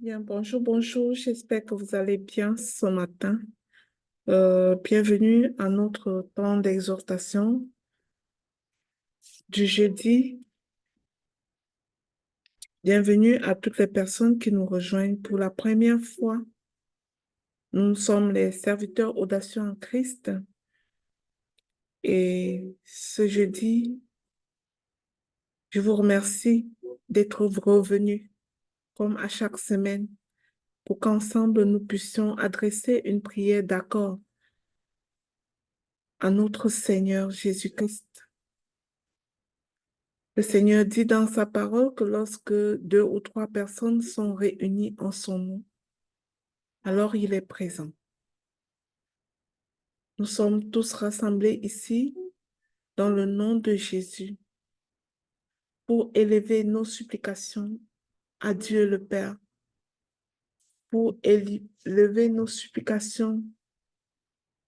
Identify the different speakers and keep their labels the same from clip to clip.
Speaker 1: Bien, bonjour, bonjour. J'espère que vous allez bien ce matin. Bienvenue à notre temps d'exhortation du jeudi. Bienvenue à toutes les personnes qui nous rejoignent pour la première fois. Nous sommes les serviteurs audacieux en Christ. Et ce jeudi, je vous remercie d'être revenus, comme à chaque semaine, pour qu'ensemble nous puissions adresser une prière d'accord à notre Seigneur Jésus-Christ. Le Seigneur dit dans sa parole que lorsque deux ou trois personnes sont réunies en son nom, alors il est présent. Nous sommes tous rassemblés ici dans le nom de Jésus pour élever nos supplications à Dieu le Père, pour élever nos supplications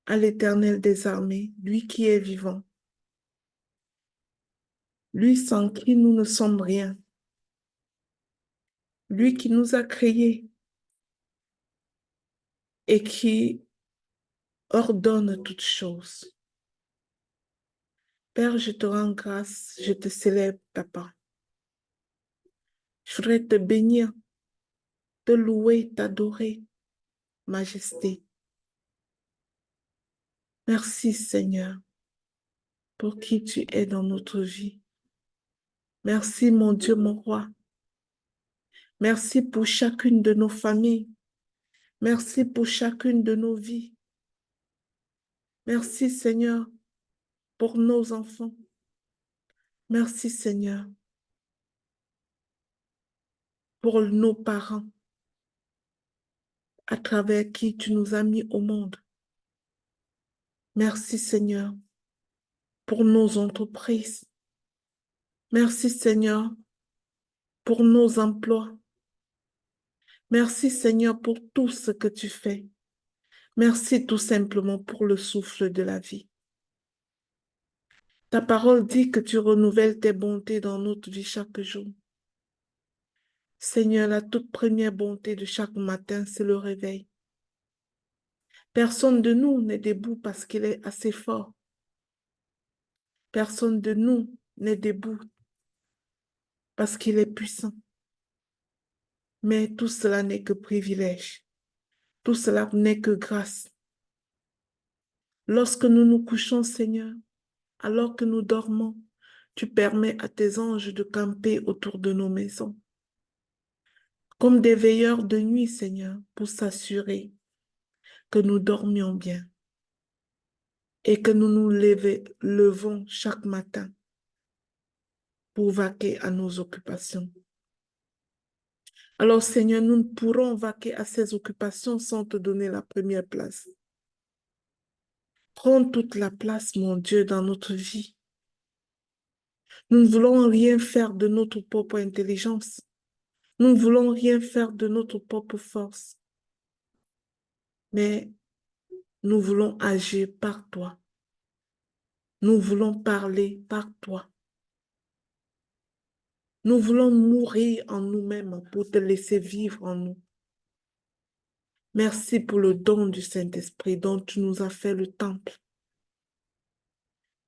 Speaker 1: à l'Éternel des armées, lui qui est vivant, lui sans qui nous ne sommes rien, lui qui nous a créés et qui ordonne toutes choses. Père, je te rends grâce, je te célèbre, Papa. Je voudrais te bénir, te louer, t'adorer, Majesté. Merci, Seigneur, pour qui tu es dans notre vie. Merci, mon Dieu, mon roi. Merci pour chacune de nos familles. Merci pour chacune de nos vies. Merci, Seigneur, pour nos enfants. Merci, Seigneur, pour nos parents, à travers qui tu nous as mis au monde. Merci, Seigneur, pour nos entreprises. Merci, Seigneur, pour nos emplois. Merci, Seigneur, pour tout ce que tu fais. Merci tout simplement pour le souffle de la vie. Ta parole dit que tu renouvelles tes bontés dans notre vie chaque jour. Seigneur, la toute première bonté de chaque matin, c'est le réveil. Personne de nous n'est debout parce qu'il est assez fort. Personne de nous n'est debout parce qu'il est puissant. Mais tout cela n'est que privilège. Tout cela n'est que grâce. Lorsque nous nous couchons, Seigneur, alors que nous dormons, tu permets à tes anges de camper autour de nos maisons, comme des veilleurs de nuit, Seigneur, pour s'assurer que nous dormions bien et que nous nous levons chaque matin pour vaquer à nos occupations. Alors, Seigneur, nous ne pourrons vaquer à ces occupations sans te donner la première place. Prends toute la place, mon Dieu, dans notre vie. Nous ne voulons rien faire de notre propre intelligence. Nous ne voulons rien faire de notre propre force. Mais nous voulons agir par toi. Nous voulons parler par toi. Nous voulons mourir en nous-mêmes pour te laisser vivre en nous. Merci pour le don du Saint-Esprit dont tu nous as fait le temple.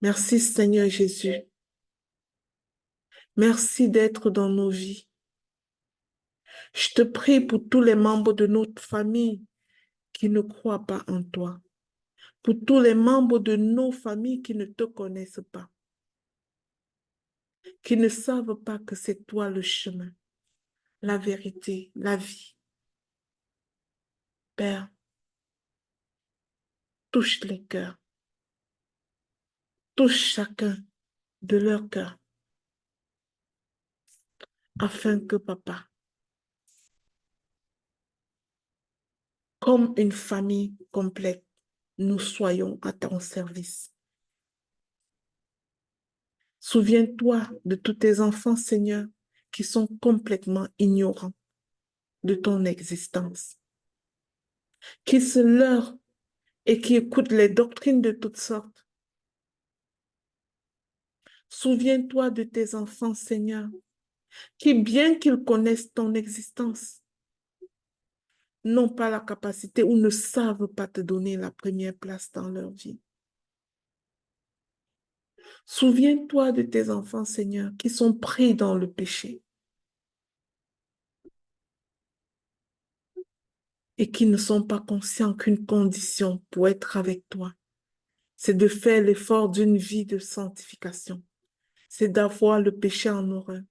Speaker 1: Merci Seigneur Jésus. Merci d'être dans nos vies. Je te prie pour tous les membres de notre famille qui ne croient pas en toi. Pour tous les membres de nos familles qui ne te connaissent pas. Qui ne savent pas que c'est toi le chemin, la vérité, la vie. Père, touche les cœurs. Touche chacun de leur cœur. Afin que, Papa, comme une famille complète, nous soyons à ton service. Souviens-toi de tous tes enfants, Seigneur, qui sont complètement ignorants de ton existence, qui se leurrent et qui écoutent les doctrines de toutes sortes. Souviens-toi de tes enfants, Seigneur, qui, bien qu'ils connaissent ton existence, n'ont pas la capacité ou ne savent pas te donner la première place dans leur vie. Souviens-toi de tes enfants, Seigneur, qui sont pris dans le péché et qui ne sont pas conscients qu'une condition pour être avec toi, c'est de faire l'effort d'une vie de sanctification. C'est d'avoir le péché en horreur.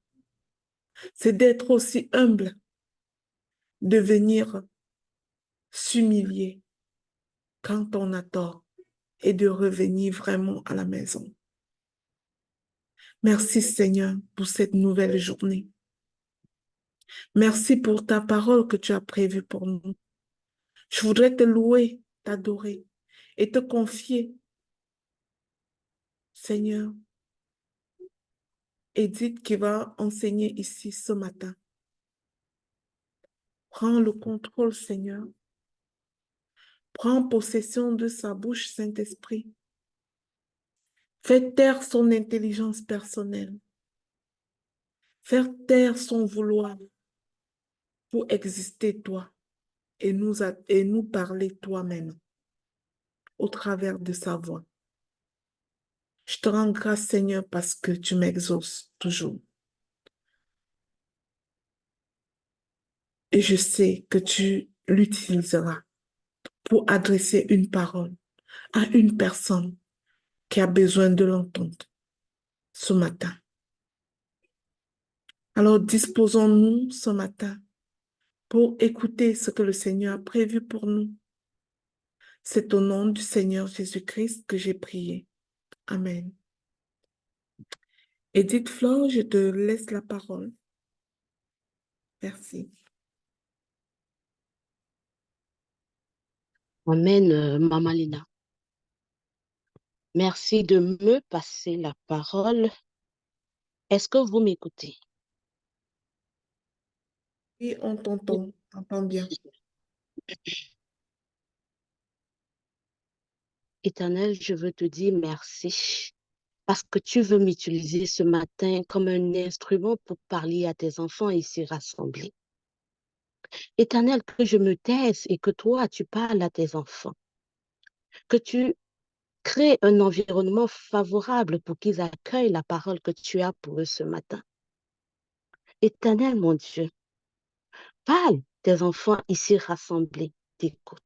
Speaker 1: C'est d'être aussi humble, de venir s'humilier quand on a tort et de revenir vraiment à la maison. Merci Seigneur pour cette nouvelle journée. Merci pour ta parole que tu as prévue pour nous. Je voudrais te louer, t'adorer et te confier, Seigneur, Edith qui va enseigner ici ce matin. Prends le contrôle, Seigneur. Prends possession de sa bouche, Saint-Esprit. Fais taire son intelligence personnelle. Faire taire son vouloir pour exister toi et nous parler toi-même au travers de sa voix. Je te rends grâce, Seigneur, parce que tu m'exauces toujours. Et je sais que tu l'utiliseras pour adresser une parole à une personne qui a besoin de l'entendre ce matin. Alors disposons-nous ce matin pour écouter ce que le Seigneur a prévu pour nous. C'est au nom du Seigneur Jésus-Christ que j'ai prié. Amen. Edith Flore, je te laisse la parole. Merci.
Speaker 2: Amen, Maman Lina. Merci de me passer la parole. Est-ce que vous m'écoutez?
Speaker 1: Oui, on t'entend bien.
Speaker 2: Éternel, je veux te dire merci parce que tu veux m'utiliser ce matin comme un instrument pour parler à tes enfants ici rassemblés. Éternel, que je me taise et que toi, tu parles à tes enfants. Que tu crées un environnement favorable pour qu'ils accueillent la parole que tu as pour eux ce matin. Éternel, mon Dieu, parle, tes enfants ici rassemblés t'écoutent.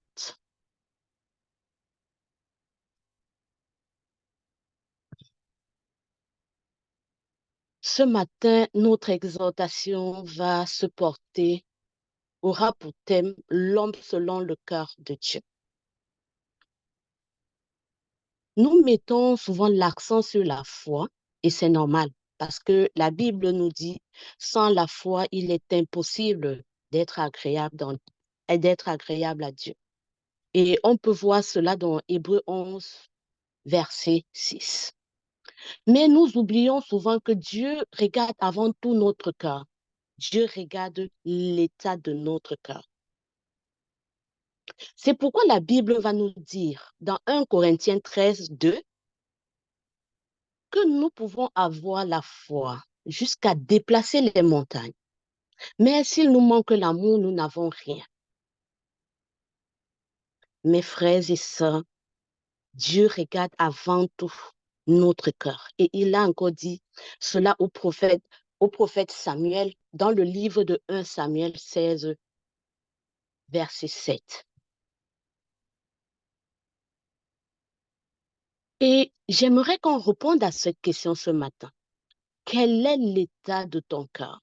Speaker 2: Ce matin, notre exhortation va se porter, aura pour thème l'homme selon le cœur de Dieu. Nous mettons souvent l'accent sur la foi et c'est normal parce que la Bible nous dit, sans la foi, il est impossible d'être agréable à Dieu. Et on peut voir cela dans Hébreux 11, verset 6. Mais nous oublions souvent que Dieu regarde avant tout notre cœur. Dieu regarde l'état de notre cœur. C'est pourquoi la Bible va nous dire dans 1 Corinthiens 13, 2, que nous pouvons avoir la foi jusqu'à déplacer les montagnes. Mais s'il nous manque l'amour, nous n'avons rien. Mes frères et sœurs, Dieu regarde avant tout notre cœur. Et il a encore dit cela au prophète Samuel dans le livre de 1 Samuel 16, verset 7. Et j'aimerais qu'on réponde à cette question ce matin. Quel est l'état de ton cœur?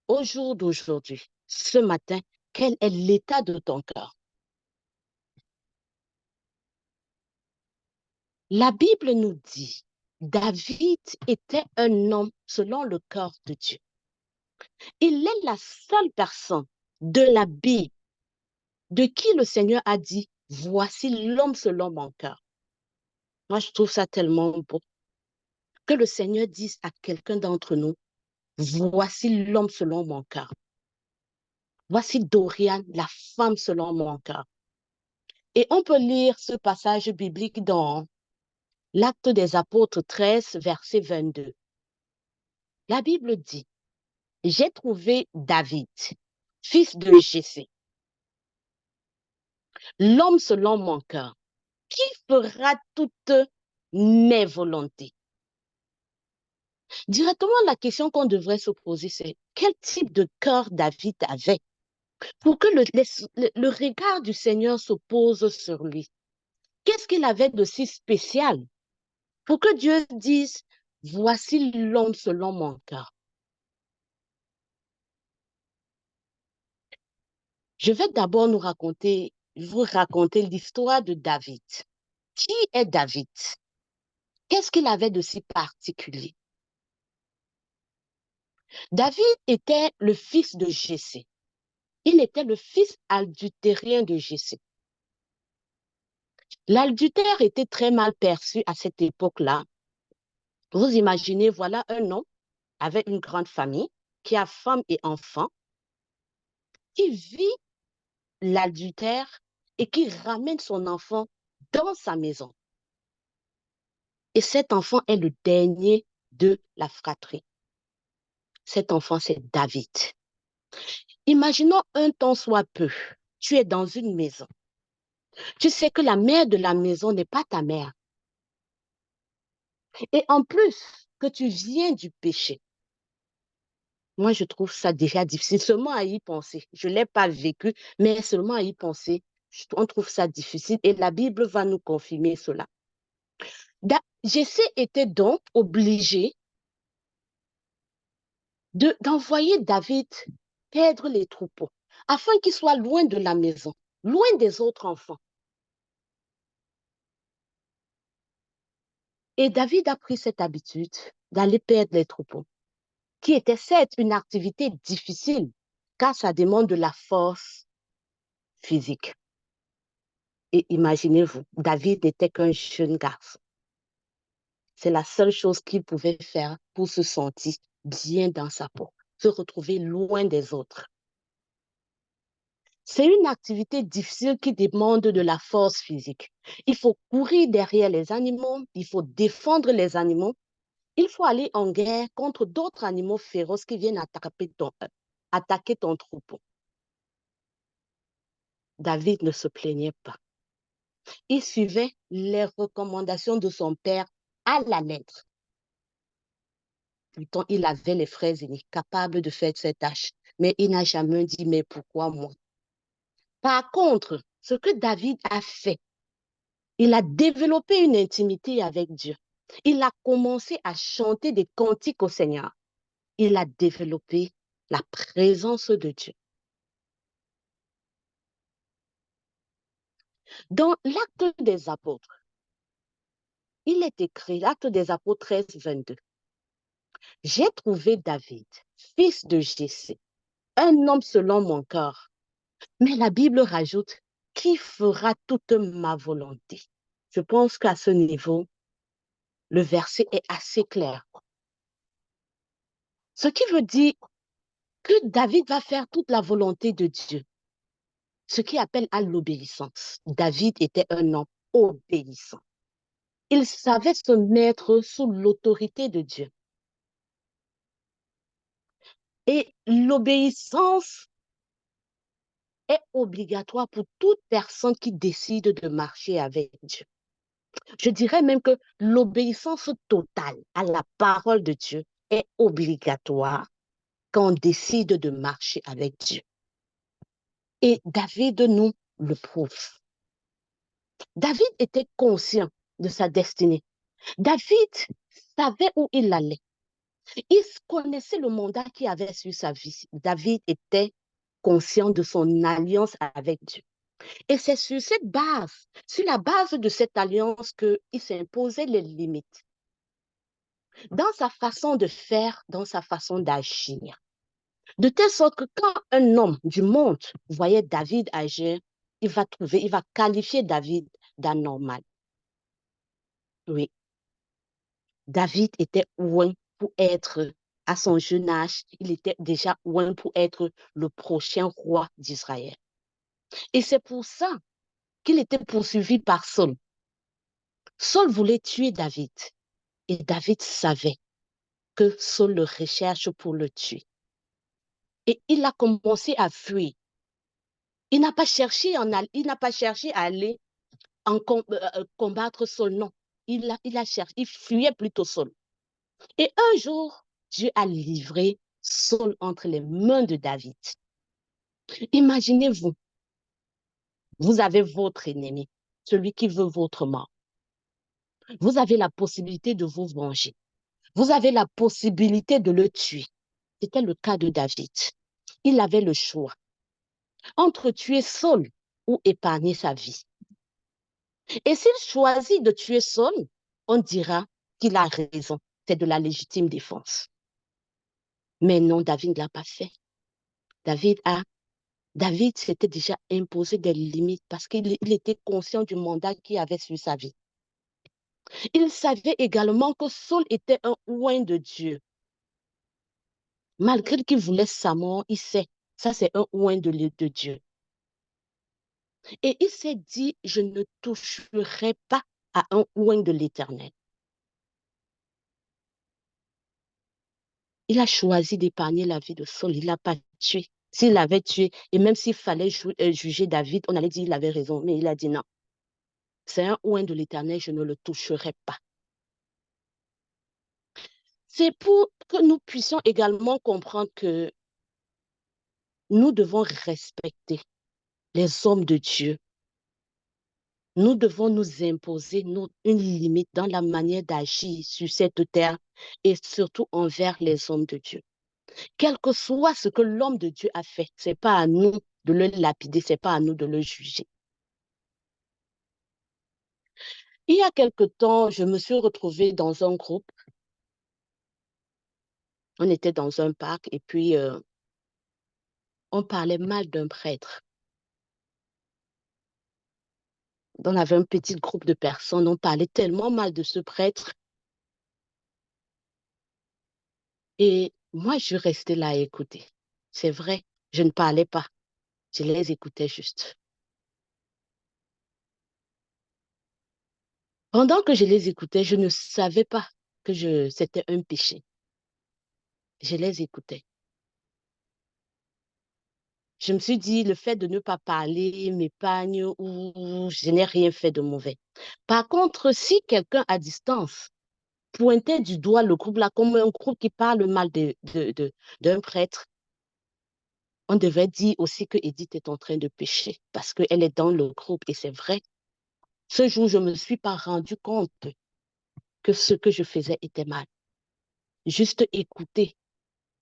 Speaker 2: Au jour d'aujourd'hui, ce matin, quel est l'état de ton cœur? La Bible nous dit, David était un homme selon le cœur de Dieu. Il est la seule personne de la Bible de qui le Seigneur a dit, voici l'homme selon mon cœur. Moi, je trouve ça tellement beau que le Seigneur dise à quelqu'un d'entre nous, voici l'homme selon mon cœur. Voici Dorian, la femme selon mon cœur. Et on peut lire ce passage biblique dans l'Acte des Apôtres 13, verset 22. La Bible dit, j'ai trouvé David, fils de Jessé, L'homme selon mon cœur, qui fera toutes mes volontés? Directement, la question qu'on devrait se poser, c'est quel type de cœur David avait pour que le regard du Seigneur se pose sur lui? Qu'est-ce qu'il avait de si spécial pour que Dieu dise, voici l'homme selon mon cœur? Je vais d'abord vous raconter l'histoire de David. Qui est David? Qu'est-ce qu'il avait de si particulier? David était le fils de Jessé. Il était le fils adultérien de Jessé. L'adultère était très mal perçu à cette époque-là. Vous imaginez, voilà un homme avec une grande famille qui a femme et enfants, qui vit l'adultère et qui ramène son enfant dans sa maison. Et cet enfant est le dernier de la fratrie. Cet enfant, c'est David. Imaginons un temps soit peu, tu es dans une maison. Tu sais que la mère de la maison n'est pas ta mère. Et en plus que tu viens du péché. Moi, je trouve ça déjà difficile, seulement à y penser. Je ne l'ai pas vécu, mais seulement à y penser, on trouve ça difficile et la Bible va nous confirmer cela. Jessé était donc obligé d'envoyer David perdre les troupeaux afin qu'il soit loin de la maison, loin des autres enfants. Et David a pris cette habitude d'aller perdre les troupeaux, qui était certes une activité difficile, car ça demande de la force physique. Et imaginez-vous, David n'était qu'un jeune garçon. C'est la seule chose qu'il pouvait faire pour se sentir bien dans sa peau, se retrouver loin des autres. C'est une activité difficile qui demande de la force physique. Il faut courir derrière les animaux, il faut défendre les animaux, il faut aller en guerre contre d'autres animaux féroces qui viennent attaquer ton troupeau. David ne se plaignait pas. Il suivait les recommandations de son père à la lettre. Pourtant, il avait les frères aînés capables de faire cette tâche, mais il n'a jamais dit, mais pourquoi moi? Par contre, ce que David a fait, il a développé une intimité avec Dieu. Il a commencé à chanter des cantiques au Seigneur. Il a développé la présence de Dieu. Dans l'acte des apôtres, il est écrit, l'acte des apôtres 13, 22. J'ai trouvé David, fils de Jessé, un homme selon mon cœur. Mais la Bible rajoute, qui fera toute ma volonté? Je pense qu'à ce niveau, le verset est assez clair. Ce qui veut dire que David va faire toute la volonté de Dieu. Ce qui appelle à l'obéissance. David était un homme obéissant. Il savait se mettre sous l'autorité de Dieu. Et l'obéissance est obligatoire pour toute personne qui décide de marcher avec Dieu. Je dirais même que l'obéissance totale à la parole de Dieu est obligatoire quand on décide de marcher avec Dieu. Et David nous le prouve. David était conscient de sa destinée. David savait où il allait. Il connaissait le mandat qu'il avait sur sa vie. David était conscient de son alliance avec Dieu. Et c'est sur cette base, sur la base de cette alliance, qu'il s'imposait les limites. Dans sa façon de faire, dans sa façon d'agir. De telle sorte que quand un homme du monde voyait David agir, il va qualifier David d'anormal. Oui, David était loin pour être, à son jeune âge, il était déjà loin pour être le prochain roi d'Israël. Et c'est pour ça qu'il était poursuivi par Saul. Saul voulait tuer David et David savait que Saul le recherche pour le tuer. Et il a commencé à fuir. Il n'a pas cherché à aller combattre Saul, non. Il a cherché, il fuyait plutôt Saul. Et un jour, Dieu a livré Saul entre les mains de David. Imaginez-vous, vous avez votre ennemi, celui qui veut votre mort. Vous avez la possibilité de vous venger. Vous avez la possibilité de le tuer. C'était le cas de David. Il avait le choix entre tuer Saul ou épargner sa vie. Et s'il choisit de tuer Saul, on dira qu'il a raison. C'est de la légitime défense. Mais non, David ne l'a pas fait. David s'était déjà imposé des limites parce qu'il était conscient du mandat qu'il avait sur sa vie. Il savait également que Saul était un oint de Dieu. Malgré qu'il voulait sa mort, il sait, ça c'est un oint de Dieu. Et il s'est dit, je ne toucherai pas à un oint de l'Éternel. Il a choisi d'épargner la vie de Saul, il ne l'a pas tué. S'il l'avait tué, et même s'il fallait juger David, on allait dire qu'il avait raison, mais il a dit non. C'est un oint de l'Éternel, je ne le toucherai pas. C'est pour que nous puissions également comprendre que nous devons respecter les hommes de Dieu. Nous devons nous imposer une limite dans la manière d'agir sur cette terre et surtout envers les hommes de Dieu. Quel que soit ce que l'homme de Dieu a fait, ce n'est pas à nous de le lapider, ce n'est pas à nous de le juger. Il y a quelque temps, je me suis retrouvée dans un groupe. On était dans un parc et puis on parlait mal d'un prêtre. On avait un petit groupe de personnes, on parlait tellement mal de ce prêtre. Et moi, je restais là à écouter. C'est vrai, je ne parlais pas, je les écoutais juste. Pendant que je les écoutais, je ne savais pas que c'était un péché. Je les écoutais. Je me suis dit, le fait de ne pas parler m'épargne ou je n'ai rien fait de mauvais. Par contre, si quelqu'un à distance pointait du doigt le groupe là comme un groupe qui parle mal d'un prêtre, on devait dire aussi que Edith est en train de pécher parce qu'elle est dans le groupe et c'est vrai. Ce jour, je ne me suis pas rendu compte que ce que je faisais était mal. Juste écouter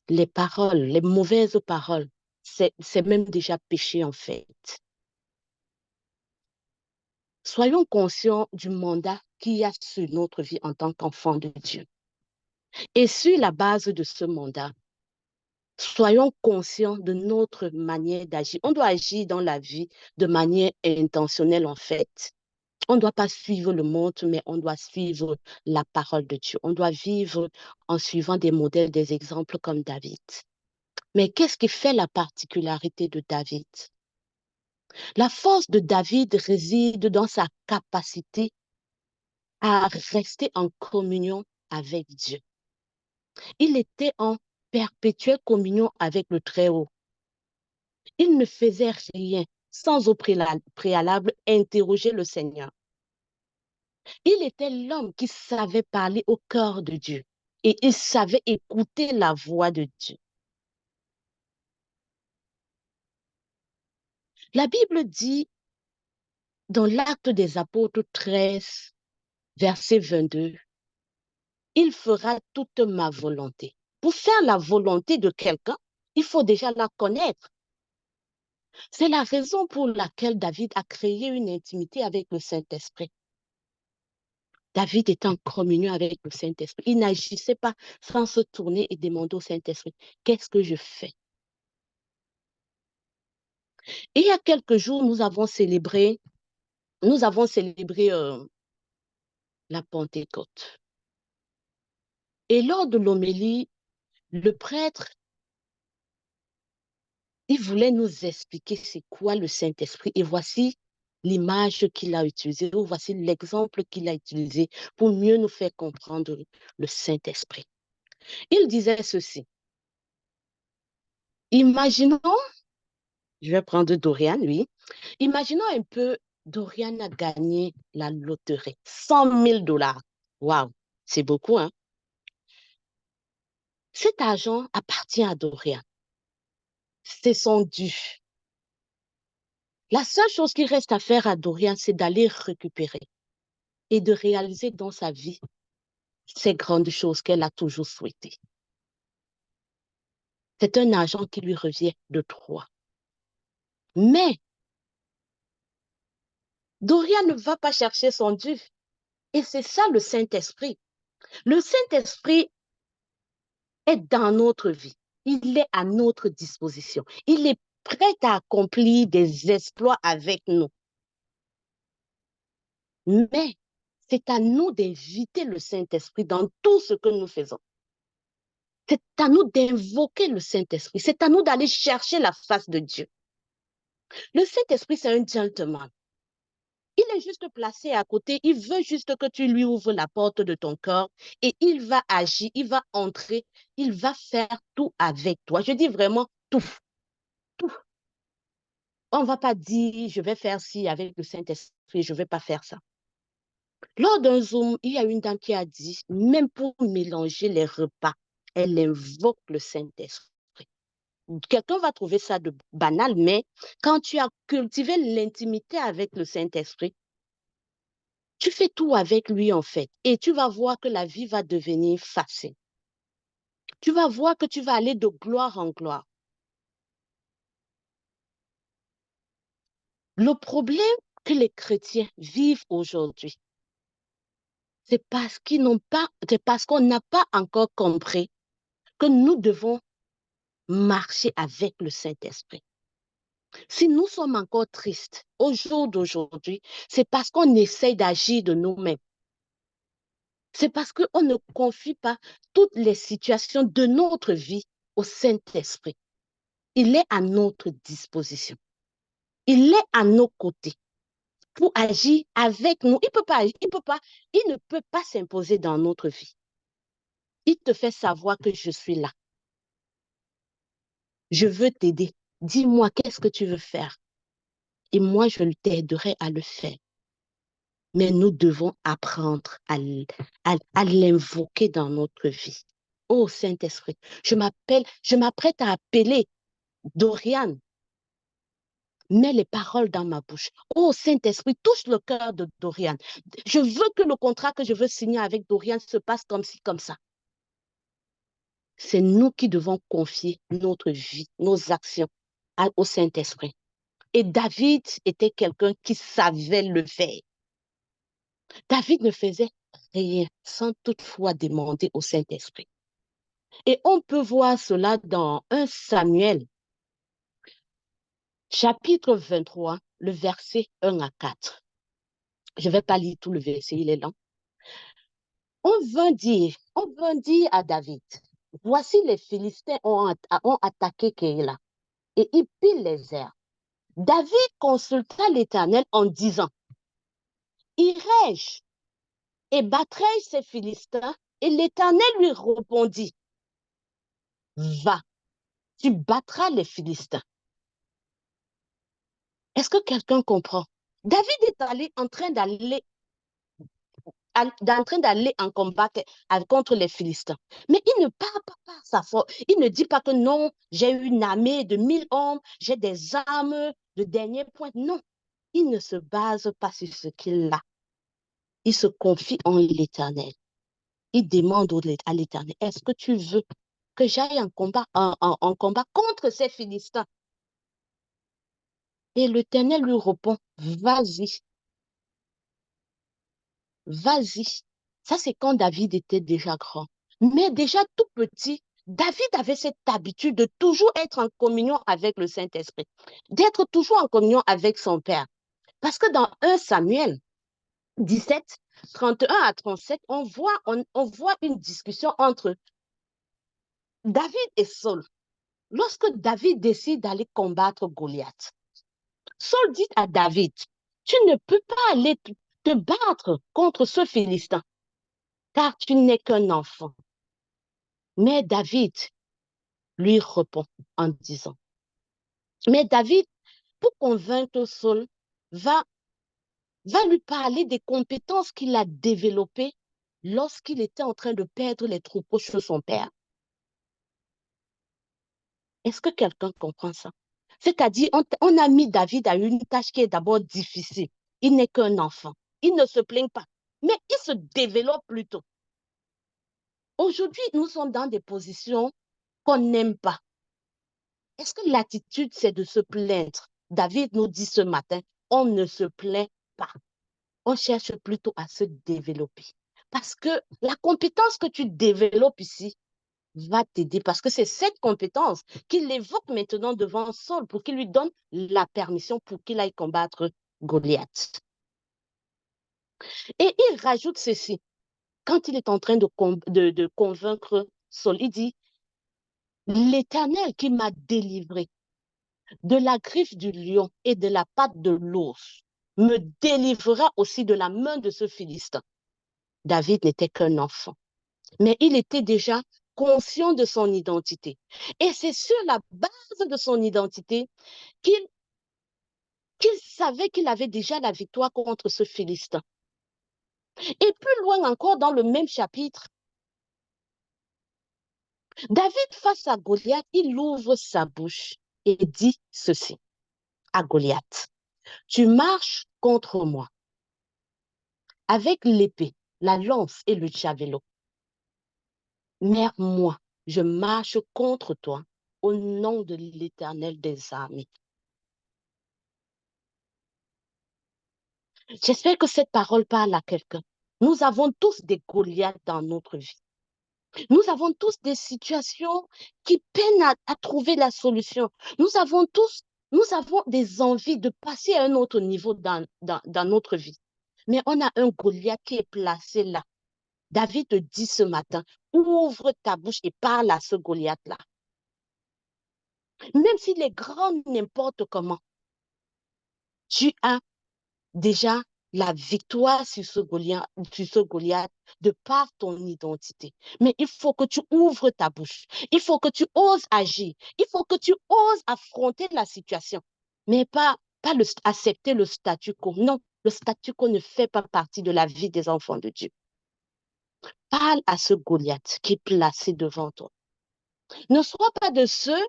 Speaker 2: les paroles, les mauvaises paroles, c'est même déjà péché en fait. Soyons conscients du mandat qu'il y a sur notre vie en tant qu'enfant de Dieu. Et sur la base de ce mandat, soyons conscients de notre manière d'agir. On doit agir dans la vie de manière intentionnelle, en fait. On ne doit pas suivre le monde, mais on doit suivre la parole de Dieu. On doit vivre en suivant des modèles, des exemples comme David. Mais qu'est-ce qui fait la particularité de David? La force de David réside dans sa capacité à rester en communion avec Dieu. Il était en perpétuelle communion avec le Très-Haut. Il ne faisait rien sans au préalable interroger le Seigneur. Il était l'homme qui savait parler au cœur de Dieu et il savait écouter la voix de Dieu. La Bible dit dans l'Acte des Apôtres 13, verset 22, il fera toute ma volonté. Pour faire la volonté de quelqu'un, il faut déjà la connaître. C'est la raison pour laquelle David a créé une intimité avec le Saint-Esprit. David était en communion avec le Saint-Esprit. Il n'agissait pas sans se tourner et demander au Saint-Esprit, qu'est-ce que je fais? Et il y a quelques jours, nous avons célébré la Pentecôte. Et lors de l'homélie, le prêtre, il voulait nous expliquer c'est quoi le Saint-Esprit. Et voici l'image qu'il a utilisée, ou voici l'exemple qu'il a utilisé pour mieux nous faire comprendre le Saint-Esprit. Il disait ceci. Imaginons Je vais prendre Dorian, oui. Imaginons un peu, Dorian a gagné la loterie. 100 000 $. Waouh, c'est beaucoup, hein? Cet argent appartient à Dorian. C'est son dû. La seule chose qui reste à faire à Dorian, c'est d'aller récupérer et de réaliser dans sa vie ces grandes choses qu'elle a toujours souhaitées. C'est un argent qui lui revient de droit. Mais Dorian ne va pas chercher son dû. Et c'est ça le Saint-Esprit. Le Saint-Esprit est dans notre vie. Il est à notre disposition. Il est prêt à accomplir des exploits avec nous. Mais c'est à nous d'inviter le Saint-Esprit dans tout ce que nous faisons. C'est à nous d'invoquer le Saint-Esprit. C'est à nous d'aller chercher la face de Dieu. Le Saint-Esprit, c'est un gentleman. Il est juste placé à côté. Il veut juste que tu lui ouvres la porte de ton cœur et il va agir, il va entrer, il va faire tout avec toi. Je dis vraiment tout, tout. On ne va pas dire, je vais faire ci avec le Saint-Esprit, je ne vais pas faire ça. Lors d'un Zoom, il y a une dame qui a dit, même pour mélanger les repas, elle invoque le Saint-Esprit. Quelqu'un va trouver ça de banal, mais quand tu as cultivé l'intimité avec le Saint-Esprit, tu fais tout avec lui en fait et tu vas voir que la vie va devenir facile. Tu vas voir que tu vas aller de gloire en gloire. Le problème que les chrétiens vivent aujourd'hui, c'est parce qu'on n'a pas encore compris que nous devons marcher avec le Saint-Esprit. Si nous sommes encore tristes au jour d'aujourd'hui, c'est parce qu'on essaye d'agir de nous-mêmes. C'est parce qu'on ne confie pas toutes les situations de notre vie au Saint-Esprit. Il est à notre disposition. Il est à nos côtés pour agir avec nous. Il ne peut pas s'imposer dans notre vie. Il te fait savoir que je suis là. Je veux t'aider. Dis-moi qu'est-ce que tu veux faire. Et moi, je t'aiderai à le faire. Mais nous devons apprendre à l'invoquer dans notre vie. Oh Saint-Esprit, je m'apprête à appeler Dorian. Mets les paroles dans ma bouche. Oh Saint-Esprit, touche le cœur de Dorian. Je veux que le contrat que je veux signer avec Dorian se passe comme ci, comme ça. C'est nous qui devons confier notre vie, nos actions au Saint-Esprit. Et David était quelqu'un qui savait le faire. David ne faisait rien sans toutefois demander au Saint-Esprit. Et on peut voir cela dans 1 Samuel, chapitre 23, le verset 1 à 4. Je ne vais pas lire tout le verset, il est lent. On vint dire à David, voici les Philistins ont attaqué Keïla et ils pillent les airs. David consulta l'Éternel en disant, irai-je et battrai-je ces Philistins? Et l'Éternel lui répondit, va, tu battras les Philistins. Est-ce que quelqu'un comprend? David est en train d'aller en combat contre les Philistins. Mais il ne parle pas par sa force. Il ne dit pas que non, j'ai une armée de 1000 hommes, j'ai des armes de dernière pointe. Non, il ne se base pas sur ce qu'il a. Il se confie en l'Éternel. Il demande à l'Éternel, est-ce que tu veux que j'aille en combat contre ces Philistins? Et l'Éternel lui répond, vas-y, vas-y. Ça, c'est quand David était déjà grand. Mais déjà tout petit, David avait cette habitude de toujours être en communion avec le Saint-Esprit, d'être toujours en communion avec son Père. Parce que dans 1 Samuel 17, 31 à 37, on voit une discussion entre David et Saul. Lorsque David décide d'aller combattre Goliath, Saul dit à David, tu ne peux pas aller te battre contre ce Philistin, car tu n'es qu'un enfant. Mais David lui répond en disant, Mais David, pour convaincre Saul, va lui parler des compétences qu'il a développées lorsqu'il était en train de perdre les troupeaux chez son père. Est-ce que quelqu'un comprend ça? C'est-à-dire, on a mis David à une tâche qui est d'abord difficile. Il n'est qu'un enfant. Il ne se plaint pas, mais il se développe plutôt. Aujourd'hui, nous sommes dans des positions qu'on n'aime pas. Est-ce que l'attitude, c'est de se plaindre? David nous dit ce matin, on ne se plaint pas. On cherche plutôt à se développer. Parce que la compétence que tu développes ici va t'aider. Parce que c'est cette compétence qu'il évoque maintenant devant Saul pour qu'il lui donne la permission pour qu'il aille combattre Goliath. Et il rajoute ceci. Quand il est en train de convaincre Saul, il dit, l'Éternel qui m'a délivré de la griffe du lion et de la patte de l'ours me délivrera aussi de la main de ce Philistin. David n'était qu'un enfant, mais il était déjà conscient de son identité. Et c'est sur la base de son identité qu'il savait qu'il avait déjà la victoire contre ce Philistin. Et plus loin encore dans le même chapitre, David face à Goliath, il ouvre sa bouche et dit ceci à Goliath. Tu marches contre moi avec l'épée, la lance et le javelot. Mais moi, je marche contre toi au nom de l'Éternel des armées. J'espère que cette parole parle à quelqu'un. Nous avons tous des Goliaths dans notre vie. Nous avons tous des situations qui peinent à trouver la solution. Nous avons des envies de passer à un autre niveau dans notre vie. Mais on a un Goliath qui est placé là. David te dit ce matin, ouvre ta bouche et parle à ce Goliath-là. Même s'il est grand n'importe comment, tu as déjà la victoire sur ce Goliath de par ton identité. Mais il faut que tu ouvres ta bouche. Il faut que tu oses agir. Il faut que tu oses affronter la situation. Mais pas accepter le statu quo. Non, le statu quo ne fait pas partie de la vie des enfants de Dieu. Parle à ce Goliath qui est placé devant toi. Ne sois pas de ceux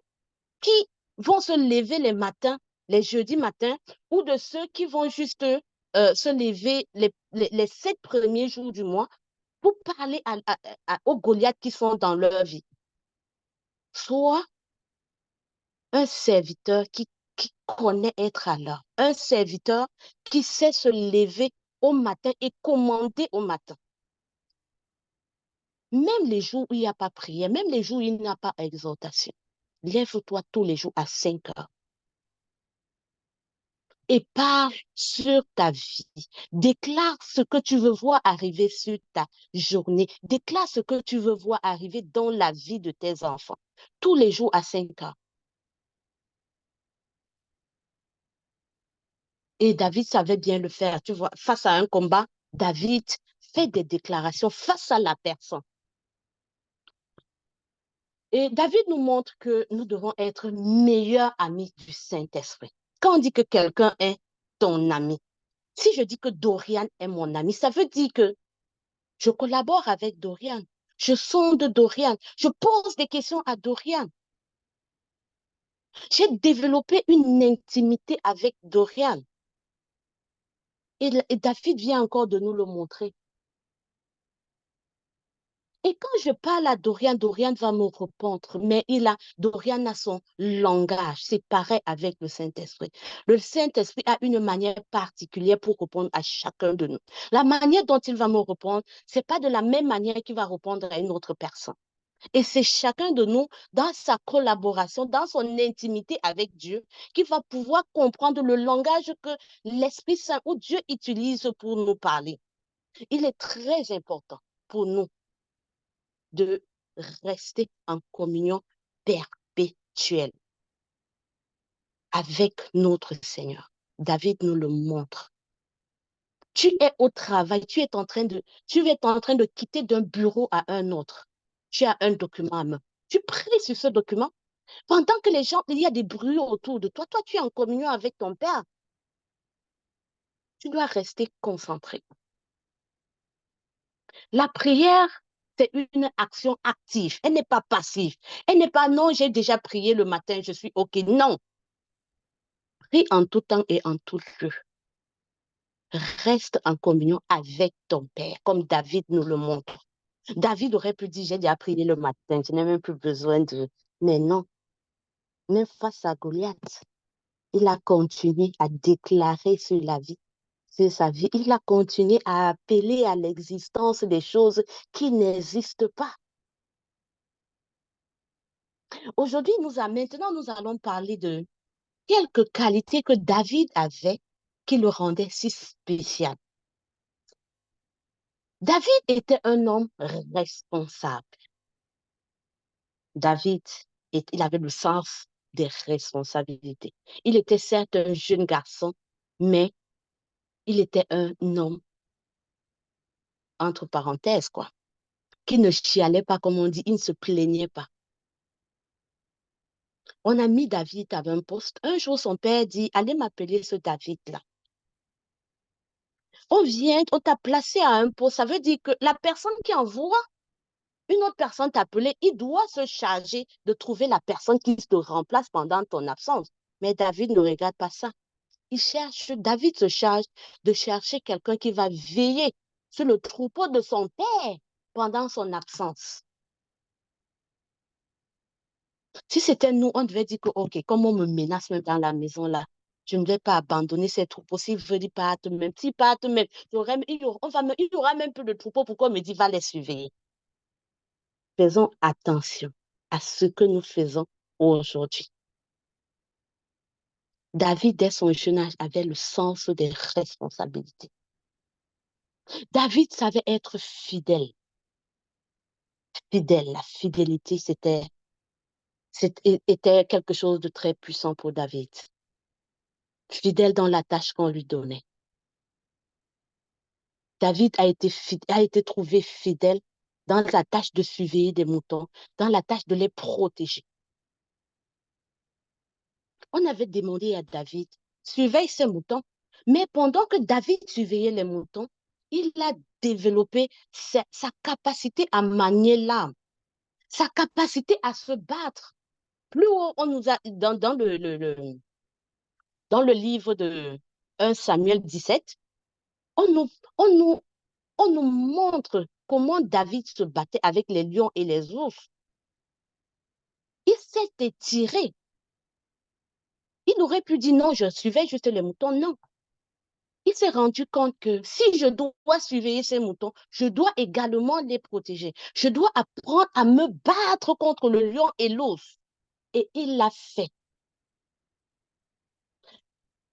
Speaker 2: qui vont se lever les jeudis matins, ou de ceux qui vont juste se lever les 7 premiers jours du mois pour parler aux Goliaths qui sont dans leur vie. Sois un serviteur qui connaît être à l'heure, un serviteur qui sait se lever au matin et commander au matin. Même les jours où il n'y a pas prière, même les jours où il n'y a pas exhortation, lève-toi tous les jours à 5 heures. Et parle sur ta vie. Déclare ce que tu veux voir arriver sur ta journée. Déclare ce que tu veux voir arriver dans la vie de tes enfants. Tous les jours à 5 heures. Et David savait bien le faire. Tu vois, face à un combat, David fait des déclarations face à la personne. Et David nous montre que nous devons être meilleurs amis du Saint-Esprit. Quand on dit que quelqu'un est ton ami, si je dis que Dorian est mon ami, ça veut dire que je collabore avec Dorian, je sonde Dorian, je pose des questions à Dorian. J'ai développé une intimité avec Dorian. Et David vient encore de nous le montrer. Et quand je parle à Dorian, Dorian va me répondre, mais Dorian a son langage, c'est pareil avec le Saint-Esprit. Le Saint-Esprit a une manière particulière pour répondre à chacun de nous. La manière dont il va me répondre, ce n'est pas de la même manière qu'il va répondre à une autre personne. Et c'est chacun de nous, dans sa collaboration, dans son intimité avec Dieu, qui va pouvoir comprendre le langage que l'Esprit Saint ou Dieu utilise pour nous parler. Il est très important pour nous de rester en communion perpétuelle avec notre Seigneur. David nous le montre. Tu es au travail, tu es en train de quitter d'un bureau à un autre. Tu as un document à main. Tu pries sur ce document Pendant que les gens, il y a des bruits autour de toi, toi, tu es en communion avec ton Père. Tu dois rester concentré. La prière, c'est une action active. Elle n'est pas passive. Elle n'est pas non, j'ai déjà prié le matin, je suis OK. Non. Prie en tout temps et en tout lieu. Reste en communion avec ton Père, comme David nous le montre. David aurait pu dire, j'ai déjà prié le matin, je n'ai même plus besoin de... Mais non, même face à Goliath, il a continué à déclarer sur la vie, sur sa vie. Il a continué à appeler à l'existence des choses qui n'existent pas. Aujourd'hui, maintenant, nous allons parler de quelques qualités que David avait qui le rendaient si spécial. David était un homme responsable. David, il avait le sens des responsabilités. Il était certes un jeune garçon, mais il était un homme, entre parenthèses, quoi, qui ne chialait pas, comme on dit, il ne se plaignait pas. On a mis David à un poste. Un jour, son père dit, allez m'appeler ce David-là. On t'a placé à un poste. Ça veut dire que la personne qui envoie une autre personne t'appeler, il doit se charger de trouver la personne qui te remplace pendant ton absence. Mais David ne regarde pas ça. David se charge de chercher quelqu'un qui va veiller sur le troupeau de son père pendant son absence. Si c'était nous, on devait dire que, OK, comme on me menace même dans la maison là, je ne vais pas abandonner ces troupeaux. S'ils veulent partent même, s'ils partent même, il y aura même plus de troupeaux. Pourquoi on me dit va les surveiller? Faisons attention à ce que nous faisons aujourd'hui. David, dès son jeune âge, avait le sens des responsabilités. David savait être fidèle. Fidèle, la fidélité, était quelque chose de très puissant pour David. Fidèle dans la tâche qu'on lui donnait. David a été trouvé fidèle dans la tâche de surveiller des moutons, dans la tâche de les protéger. On avait demandé à David, surveille ces moutons, mais pendant que David surveillait les moutons, il a développé sa capacité à manier l'arme, sa capacité à se battre. Plus haut, on nous a, dans le livre de 1 Samuel 17, on nous, on nous, on nous montre comment David se battait avec les lions et les ours. Il s'est étiré. Il aurait pu dire non, je surveille juste les moutons. Non. Il s'est rendu compte que si je dois surveiller ces moutons, je dois également les protéger. Je dois apprendre à me battre contre le lion et l'ours. Et il l'a fait.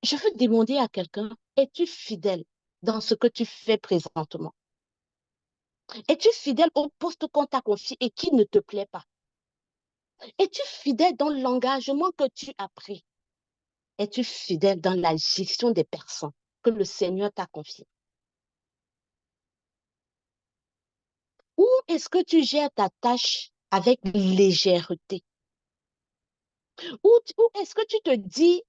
Speaker 2: Je veux demander à quelqu'un, es-tu fidèle dans ce que tu fais présentement? Es-tu fidèle au poste qu'on t'a confié et qui ne te plaît pas? Es-tu fidèle dans l'engagement que tu as pris? Es-tu fidèle dans la gestion des personnes que le Seigneur t'a confiées? Ou est-ce que tu gères ta tâche avec légèreté? Ou est-ce que tu te dis,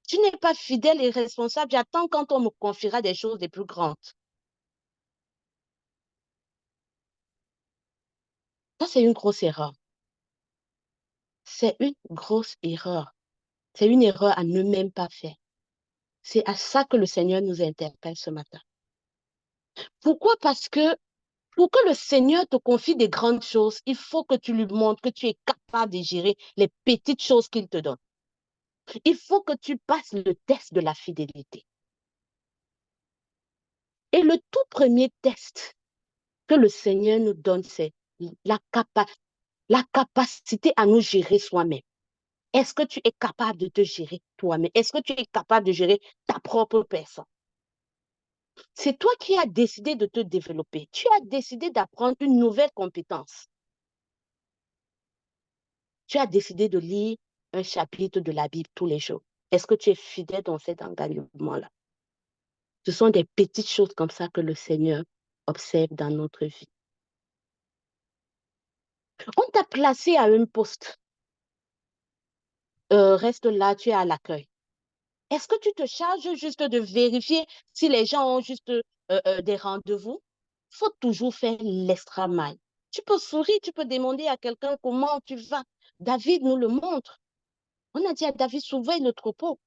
Speaker 2: tu n'es pas fidèle et responsable, j'attends quand on me confiera des choses les plus grandes. Ça, c'est une grosse erreur. C'est une grosse erreur. C'est une erreur à ne même pas faire. C'est à ça que le Seigneur nous interpelle ce matin. Pourquoi? Parce que pour que le Seigneur te confie des grandes choses, il faut que tu lui montres que tu es capable de gérer les petites choses qu'il te donne. Il faut que tu passes le test de la fidélité. Et le tout premier test que le Seigneur nous donne, c'est la capacité à nous gérer soi-même. Est-ce que tu es capable de te gérer toi-même? Est-ce que tu es capable de gérer ta propre personne? C'est toi qui as décidé de te développer. Tu as décidé d'apprendre une nouvelle compétence. Tu as décidé de lire un chapitre de la Bible tous les jours. Est-ce que tu es fidèle dans cet engagement-là? Ce sont des petites choses comme ça que le Seigneur observe dans notre vie. On t'a placé à un poste, reste là, tu es à l'accueil. Est-ce que tu te charges juste de vérifier si les gens ont juste des rendez-vous? Il faut toujours faire l'extra mile. Tu peux sourire, tu peux demander à quelqu'un comment tu vas. David nous le montre. On a dit à David, surveille le troupeau.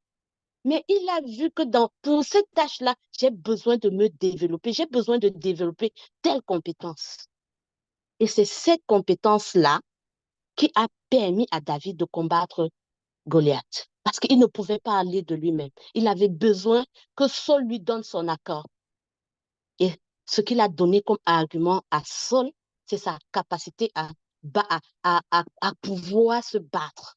Speaker 2: Mais il a vu que pour cette tâche-là, j'ai besoin de me développer, j'ai besoin de développer telle compétence. Et c'est cette compétence-là qui a permis à David de combattre Goliath. Parce qu'il ne pouvait pas aller de lui-même. Il avait besoin que Saul lui donne son accord. Et ce qu'il a donné comme argument à Saul, c'est sa capacité à pouvoir se battre.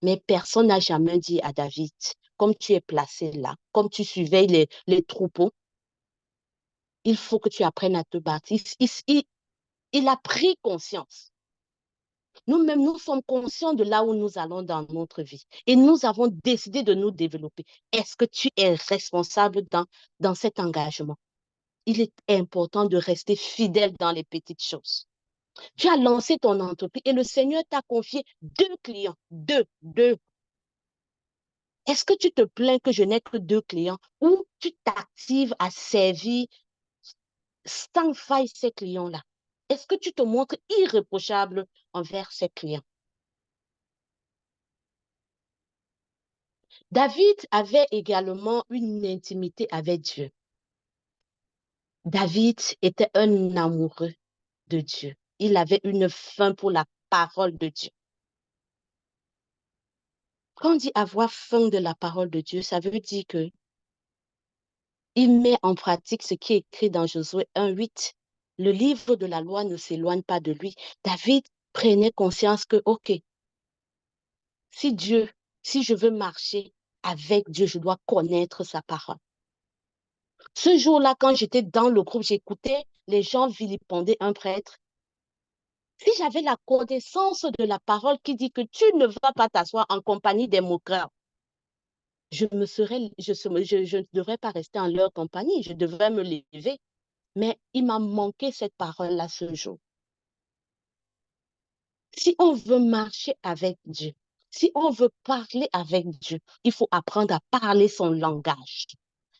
Speaker 2: Mais personne n'a jamais dit à David, comme tu es placé là, comme tu surveilles les troupeaux, il faut que tu apprennes à te battre. Il a pris conscience. Nous-mêmes, nous sommes conscients de là où nous allons dans notre vie. Et nous avons décidé de nous développer. Est-ce que tu es responsable dans cet engagement? Il est important de rester fidèle dans les petites choses. Tu as lancé ton entreprise et le Seigneur t'a confié 2 clients. Deux. Est-ce que tu te plains que je n'ai que 2 clients ou tu t'actives à servir sans faille ces clients-là? Est-ce que tu te montres irréprochable envers ces clients? David avait également une intimité avec Dieu. David était un amoureux de Dieu. Il avait une faim pour la parole de Dieu. Quand on dit avoir faim de la parole de Dieu, ça veut dire que il met en pratique ce qui est écrit dans Josué 1:8. Le livre de la loi ne s'éloigne pas de lui. David prenait conscience que, OK, si je veux marcher avec Dieu, je dois connaître sa parole. Ce jour-là, quand j'étais dans le groupe, j'écoutais les gens vilipender un prêtre. Si j'avais la connaissance de la parole qui dit que tu ne vas pas t'asseoir en compagnie des moqueurs, je ne devrais pas rester en leur compagnie, je devrais me lever. Mais il m'a manqué cette parole-là ce jour. Si on veut marcher avec Dieu, si on veut parler avec Dieu, il faut apprendre à parler son langage.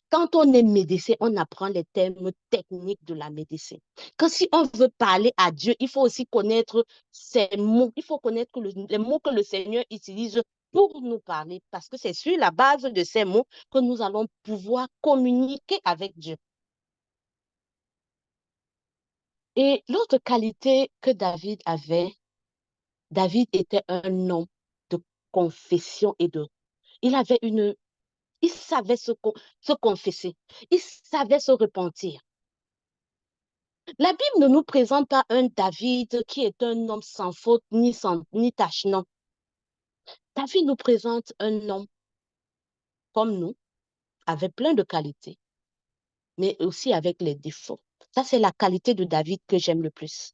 Speaker 2: Quand on est médecin, on apprend les termes techniques de la médecine. Quand si on veut parler à Dieu, il faut aussi connaître ses mots. Il faut connaître les mots que le Seigneur utilise pour nous parler, parce que c'est sur la base de ces mots que nous allons pouvoir communiquer avec Dieu. Et l'autre qualité que David avait, David était un homme de confession il savait se confesser, il savait se repentir. La Bible ne nous présente pas un David qui est un homme sans faute ni tache, non. David nous présente un homme comme nous, avec plein de qualités, mais aussi avec les défauts. Ça, c'est la qualité de David que j'aime le plus.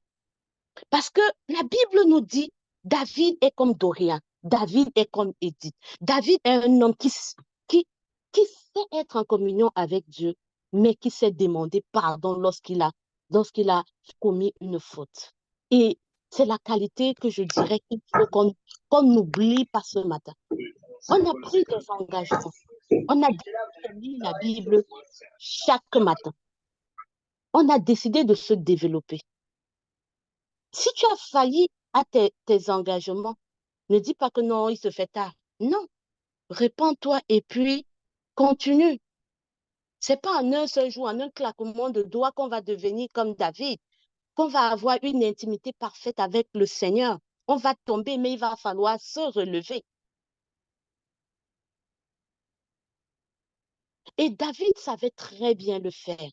Speaker 2: Parce que la Bible nous dit, David est comme Dorian, David est comme Édith. David est un homme qui, qui sait être en communion avec Dieu, mais qui sait demander pardon lorsqu'il a commis une faute. Et c'est la qualité que je dirais qu'il faut qu'on n'oublie pas ce matin. On a pris des engagements. On a décidé de lire la Bible chaque matin. On a décidé de se développer. Si tu as failli à tes engagements, ne dis pas que non, il se fait tard. Non, répands-toi et puis continue. Ce n'est pas en un seul jour, en un claquement de doigts qu'on va devenir comme David, qu'on va avoir une intimité parfaite avec le Seigneur. On va tomber, mais il va falloir se relever. Et David savait très bien le faire.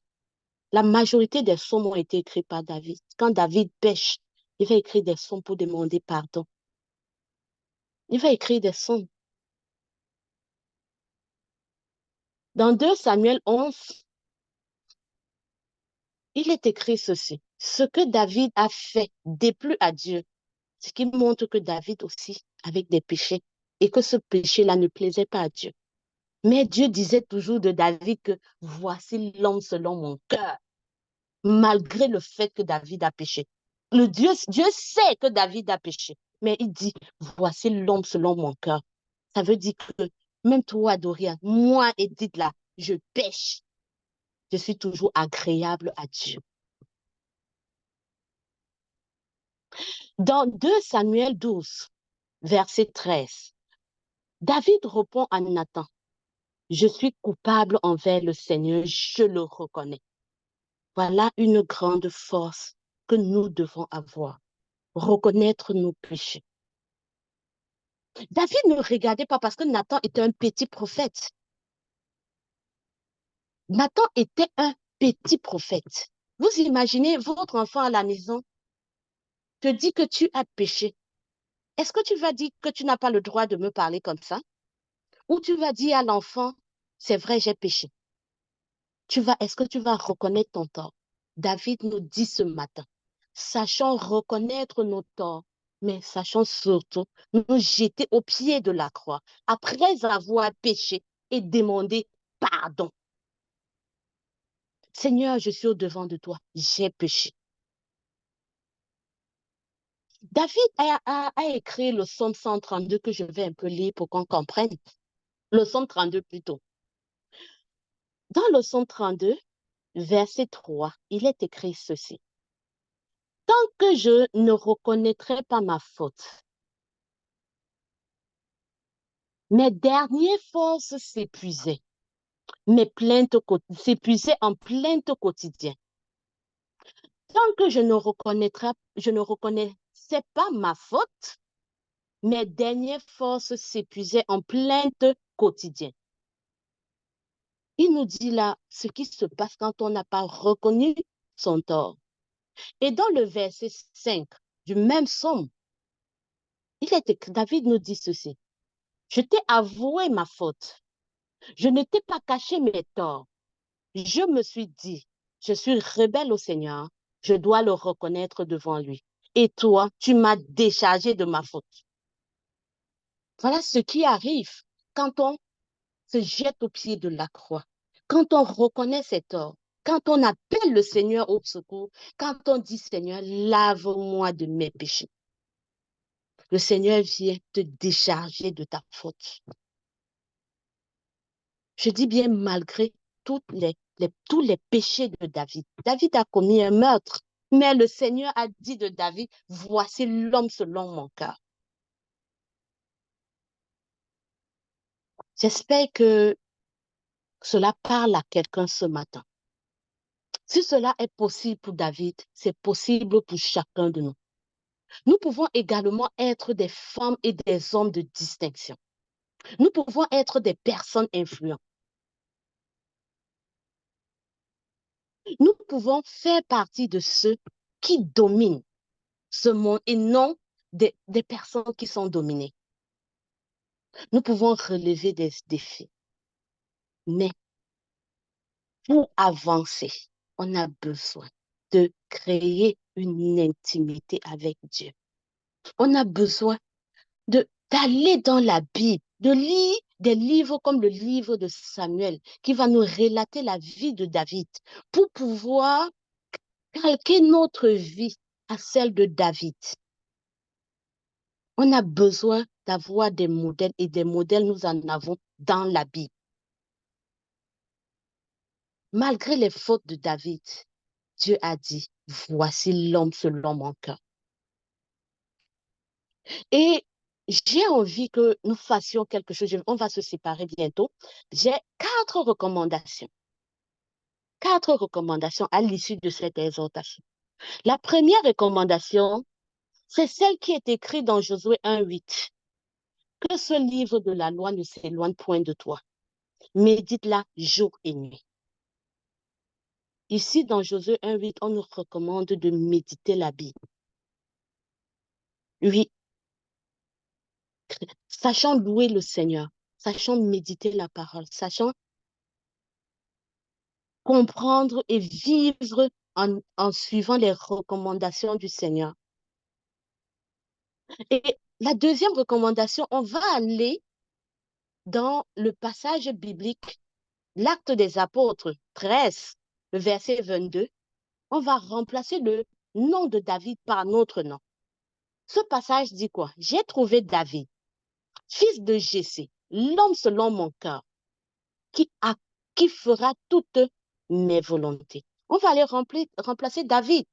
Speaker 2: La majorité des psaumes ont été écrits par David. Quand David pêche, il va écrire des psaumes pour demander pardon. Il va écrire des psaumes. Dans 2 Samuel 11, il est écrit ceci. Ce que David a fait déplut à Dieu, ce qui montre que David aussi avait des péchés et que ce péché-là ne plaisait pas à Dieu. Mais Dieu disait toujours de David que voici l'homme selon mon cœur, malgré le fait que David a péché. Dieu sait que David a péché, mais il dit, voici l'homme selon mon cœur. Ça veut dire que même toi, Dorian, moi, Edith, là, je pêche. Je suis toujours agréable à Dieu. Dans 2 Samuel 12, verset 13, David répond à Nathan, je suis coupable envers le Seigneur, je le reconnais. Voilà une grande force que nous devons avoir, reconnaître nos péchés. David ne regardait pas parce que Nathan était un petit prophète. Nathan était un petit prophète. Vous imaginez votre enfant à la maison te dit que tu as péché. Est-ce que tu vas dire que tu n'as pas le droit de me parler comme ça? Ou tu vas dire à l'enfant, c'est vrai, j'ai péché. Est-ce que tu vas reconnaître ton tort? David nous dit ce matin, sachons reconnaître nos torts, mais sachons surtout nous jeter au pied de la croix après avoir péché et demander pardon. Seigneur, je suis au-devant de toi, j'ai péché. David a écrit le psaume 132 que je vais un peu lire pour qu'on comprenne. Le psaume 32 plutôt. Dans le psaume 32, verset 3, il est écrit ceci. Tant que je ne reconnaîtrai pas ma faute, mes dernières forces s'épuisaient, s'épuisaient en plainte quotidienne. Tant que je ne reconnaissais pas ma faute, mes dernières forces s'épuisaient en plainte quotidienne. Il nous dit là ce qui se passe quand on n'a pas reconnu son tort. Et dans le verset 5 du même psaume, David nous dit ceci. Je t'ai avoué ma faute. Je ne t'ai pas caché mes torts. Je me suis dit, je suis rebelle au Seigneur. Je dois le reconnaître devant lui. Et toi, tu m'as déchargé de ma faute. Voilà ce qui arrive quand on se jette au pied de la croix, quand on reconnaît ses torts, quand on appelle le Seigneur au secours, quand on dit, Seigneur, lave-moi de mes péchés. Le Seigneur vient te décharger de ta faute. Je dis bien malgré tous les péchés de David. David a commis un meurtre, mais le Seigneur a dit de David, voici l'homme selon mon cœur. J'espère que cela parle à quelqu'un ce matin. Si cela est possible pour David, c'est possible pour chacun de nous. Nous pouvons également être des femmes et des hommes de distinction. Nous pouvons être des personnes influentes. Nous pouvons faire partie de ceux qui dominent ce monde et non des personnes qui sont dominées. Nous pouvons relever des défis. Mais pour avancer, on a besoin de créer une intimité avec Dieu. On a besoin d'aller dans la Bible, de lire des livres comme le livre de Samuel, qui va nous relater la vie de David, pour pouvoir calquer notre vie à celle de David. On a besoin d'avoir des modèles et des modèles, nous en avons dans la Bible. Malgré les fautes de David, Dieu a dit, voici l'homme selon mon cœur. Et j'ai envie que nous fassions quelque chose. On va se séparer bientôt. J'ai 4 recommandations. 4 recommandations à l'issue de cette exhortation. La première recommandation, c'est celle qui est écrite dans Josué 1:8. Que ce livre de la loi ne s'éloigne point de toi. Médite-la jour et nuit. Ici, dans Josué 1:8, on nous recommande de méditer la Bible. Oui, sachant louer le Seigneur, sachant méditer la parole, sachant comprendre et vivre en suivant les recommandations du Seigneur. Et la deuxième recommandation, on va aller dans le passage biblique, l'Acte des Apôtres 13, le verset 22. On va remplacer le nom de David par notre nom. Ce passage dit quoi? J'ai trouvé David, fils de Jessé, l'homme selon mon cœur, qui, qui fera toutes mes volontés. On va aller remplacer David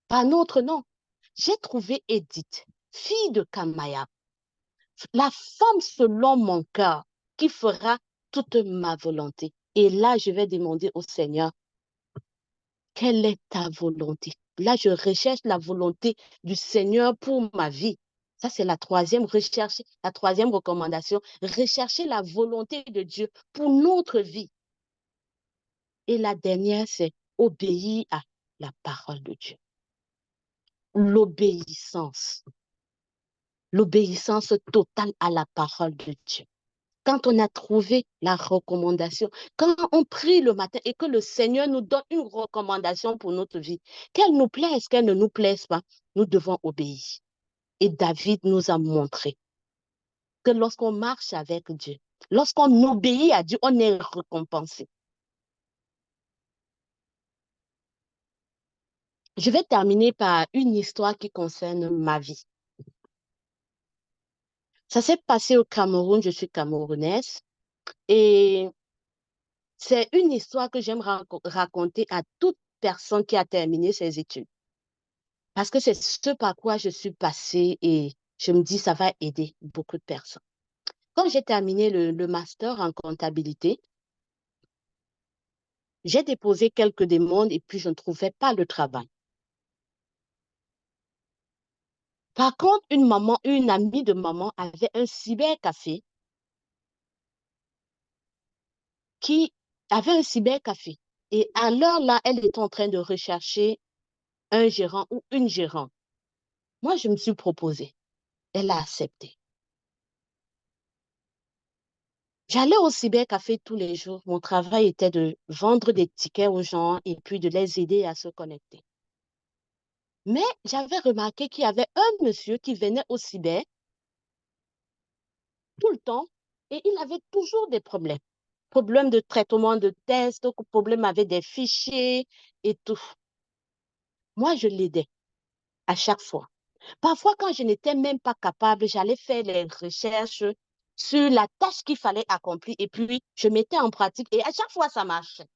Speaker 2: par notre nom. J'ai trouvé Édith, fille de Kamaya, la femme selon mon cœur, qui fera toute ma volonté. Et là, je vais demander au Seigneur, quelle est ta volonté? Là, je recherche la volonté du Seigneur pour ma vie. Ça, c'est la troisième recherche, la troisième recommandation. Rechercher la volonté de Dieu pour notre vie. Et la dernière, c'est obéir à la parole de Dieu. L'obéissance. L'obéissance totale à la parole de Dieu. Quand on a trouvé la recommandation, quand on prie le matin et que le Seigneur nous donne une recommandation pour notre vie, qu'elle nous plaise, qu'elle ne nous plaise pas, nous devons obéir. Et David nous a montré que lorsqu'on marche avec Dieu, lorsqu'on obéit à Dieu, on est récompensé. Je vais terminer par une histoire qui concerne ma vie. Ça s'est passé au Cameroun, je suis camerounaise, et c'est une histoire que j'aime raconter à toute personne qui a terminé ses études. Parce que c'est ce par quoi je suis passée et je me dis ça va aider beaucoup de personnes. Quand j'ai terminé le master en comptabilité, j'ai déposé quelques demandes et puis je ne trouvais pas le travail. Par contre, une amie de maman avait un cybercafé qui avait un cybercafé. Et à l'heure là, elle était en train de rechercher un gérant ou une gérante. Moi, je me suis proposée. Elle a accepté. J'allais au cybercafé tous les jours. Mon travail était de vendre des tickets aux gens et puis de les aider à se connecter. Mais j'avais remarqué qu'il y avait un monsieur qui venait au cyber tout le temps et il avait toujours des problèmes. Problèmes de traitement de tests, problèmes avec des fichiers et tout. Moi, je l'aidais à chaque fois. Parfois, quand je n'étais même pas capable, j'allais faire les recherches sur la tâche qu'il fallait accomplir et puis je mettais en pratique et à chaque fois, ça marchait.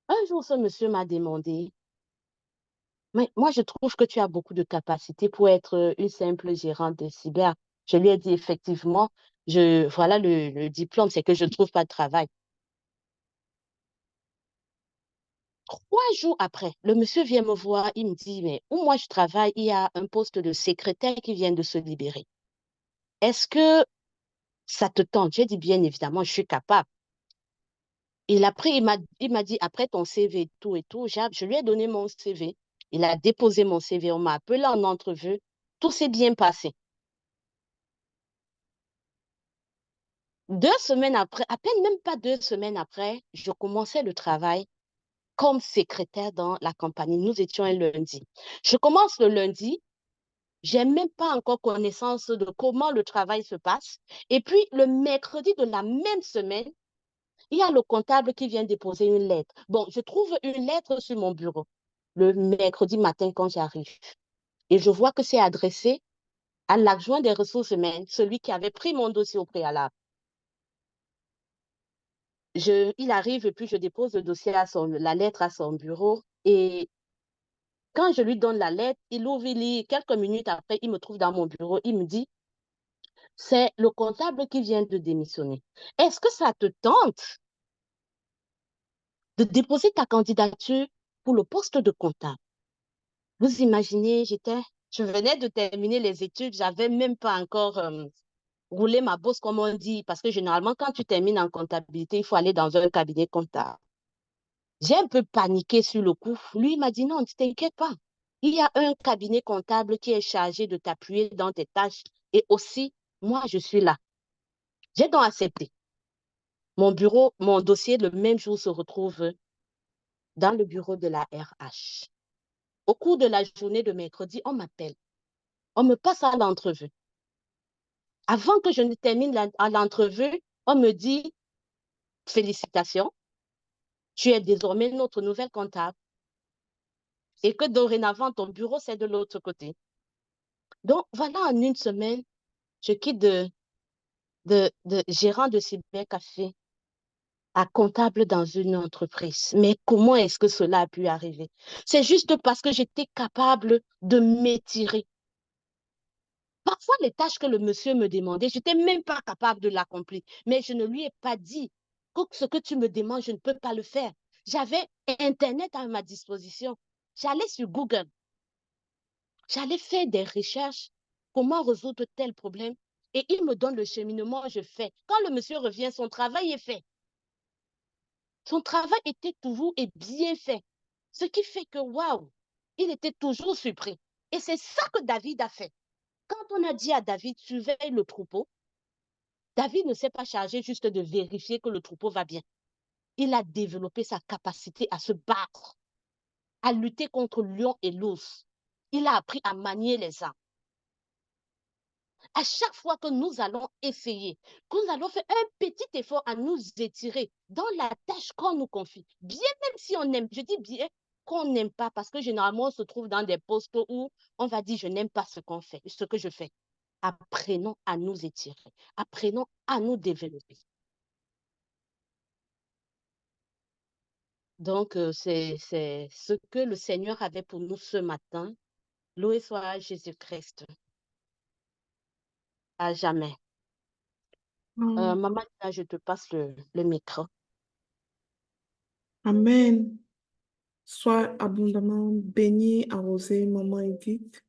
Speaker 2: Un jour, ce monsieur m'a demandé, mais moi, je trouve que tu as beaucoup de capacités pour être une simple gérante de cyber. Je lui ai dit, effectivement, voilà le diplôme, c'est que je ne trouve pas de travail. 3 jours après, le monsieur vient me voir, il me dit, mais où moi je travaille, il y a un poste de secrétaire qui vient de se libérer. Est-ce que ça te tente? J'ai dit, bien évidemment, je suis capable. Il m'a dit, après ton CV, tout et tout, je lui ai donné mon CV. Il a déposé mon CV, on m'a appelé en entrevue. Tout s'est bien passé. 2 semaines après, à peine même pas 2 semaines après, je commençais le travail comme secrétaire dans la compagnie. Nous étions un lundi. Je commence le lundi, j'ai même pas encore connaissance de comment le travail se passe. Et puis, le mercredi de la même semaine, il y a le comptable qui vient déposer une lettre. Bon, je trouve une lettre sur mon bureau le mercredi matin quand j'arrive. Et je vois que c'est adressé à l'adjoint des ressources humaines, celui qui avait pris mon dossier au préalable. Il arrive et puis je dépose le dossier la lettre à son bureau. Et quand je lui donne la lettre, il ouvre, il lit. Quelques minutes après, il me trouve dans mon bureau. Il me dit, c'est le comptable qui vient de démissionner. Est-ce que ça te tente de déposer ta candidature pour le poste de comptable? Vous imaginez, je venais de terminer les études, j'avais même pas encore roulé ma bosse, comme on dit, parce que généralement, quand tu termines en comptabilité, il faut aller dans un cabinet comptable. J'ai un peu paniqué sur le coup. Lui, il m'a dit non, ne t'inquiète pas. Il y a un cabinet comptable qui est chargé de t'appuyer dans tes tâches et aussi, moi, je suis là. J'ai donc accepté. Mon dossier, le même jour, se retrouve dans le bureau de la RH. Au cours de la journée de mercredi, on m'appelle. On me passe à l'entrevue. Avant que je ne termine l'entrevue, on me dit félicitations, tu es désormais notre nouvelle comptable. et que dorénavant, ton bureau, c'est de l'autre côté. Donc, voilà, en une semaine, je quitte de gérant de cybercafé à comptable dans une entreprise. Mais comment est-ce que cela a pu arriver? C'est juste parce que j'étais capable de m'étirer. Parfois, les tâches que le monsieur me demandait, je n'étais même pas capable de l'accomplir. Mais je ne lui ai pas dit que ce que tu me demandes, je ne peux pas le faire. J'avais Internet à ma disposition. J'allais sur Google. J'allais faire des recherches. Comment résoudre tel problème? Et il me donne le cheminement, je fais. Quand le monsieur revient, son travail est fait. Son travail était toujours et bien fait. Ce qui fait que, waouh, il était toujours surpris. Et c'est ça que David a fait. Quand on a dit à David, surveille le troupeau, David ne s'est pas chargé juste de vérifier que le troupeau va bien. Il a développé sa capacité à se battre, à lutter contre le lion et l'ours. Il a appris à manier les armes. À chaque fois que nous allons essayer, que nous allons faire un petit effort à nous étirer dans la tâche qu'on nous confie, bien même si on aime, je dis bien qu'on n'aime pas, parce que généralement on se trouve dans des postes où on va dire je n'aime pas ce qu'on fait, ce que je fais. Apprenons à nous étirer, apprenons à nous développer. Donc, c'est ce que le Seigneur avait pour nous ce matin. Loué soit Jésus-Christ, à jamais. Maman, là, je te passe le micro.
Speaker 1: Amen. Sois abondamment béni, arrosé, maman Edith.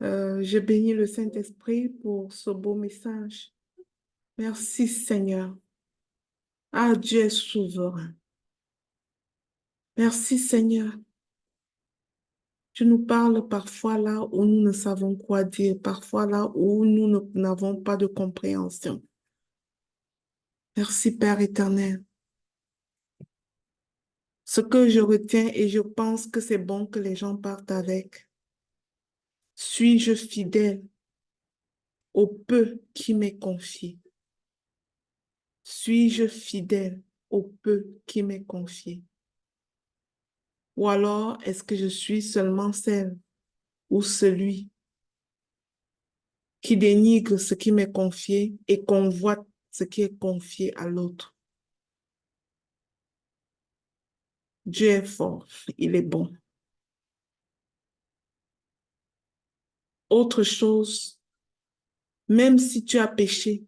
Speaker 1: Je bénis le Saint-Esprit pour ce beau message. Merci Seigneur. Ah, Dieu est souverain. Merci Seigneur. Tu nous parles parfois là où nous ne savons quoi dire, parfois là où nous n'avons pas de compréhension. Merci Père éternel. Ce que je retiens et je pense que c'est bon que les gens partent avec. Suis-je fidèle au peu qui m'est confié? Suis-je fidèle au peu qui m'est confié? Ou alors, est-ce que je suis seulement celle ou celui qui dénigre ce qui m'est confié et convoite ce qui est confié à l'autre? Dieu est fort, il est bon. Autre chose, même si tu as péché,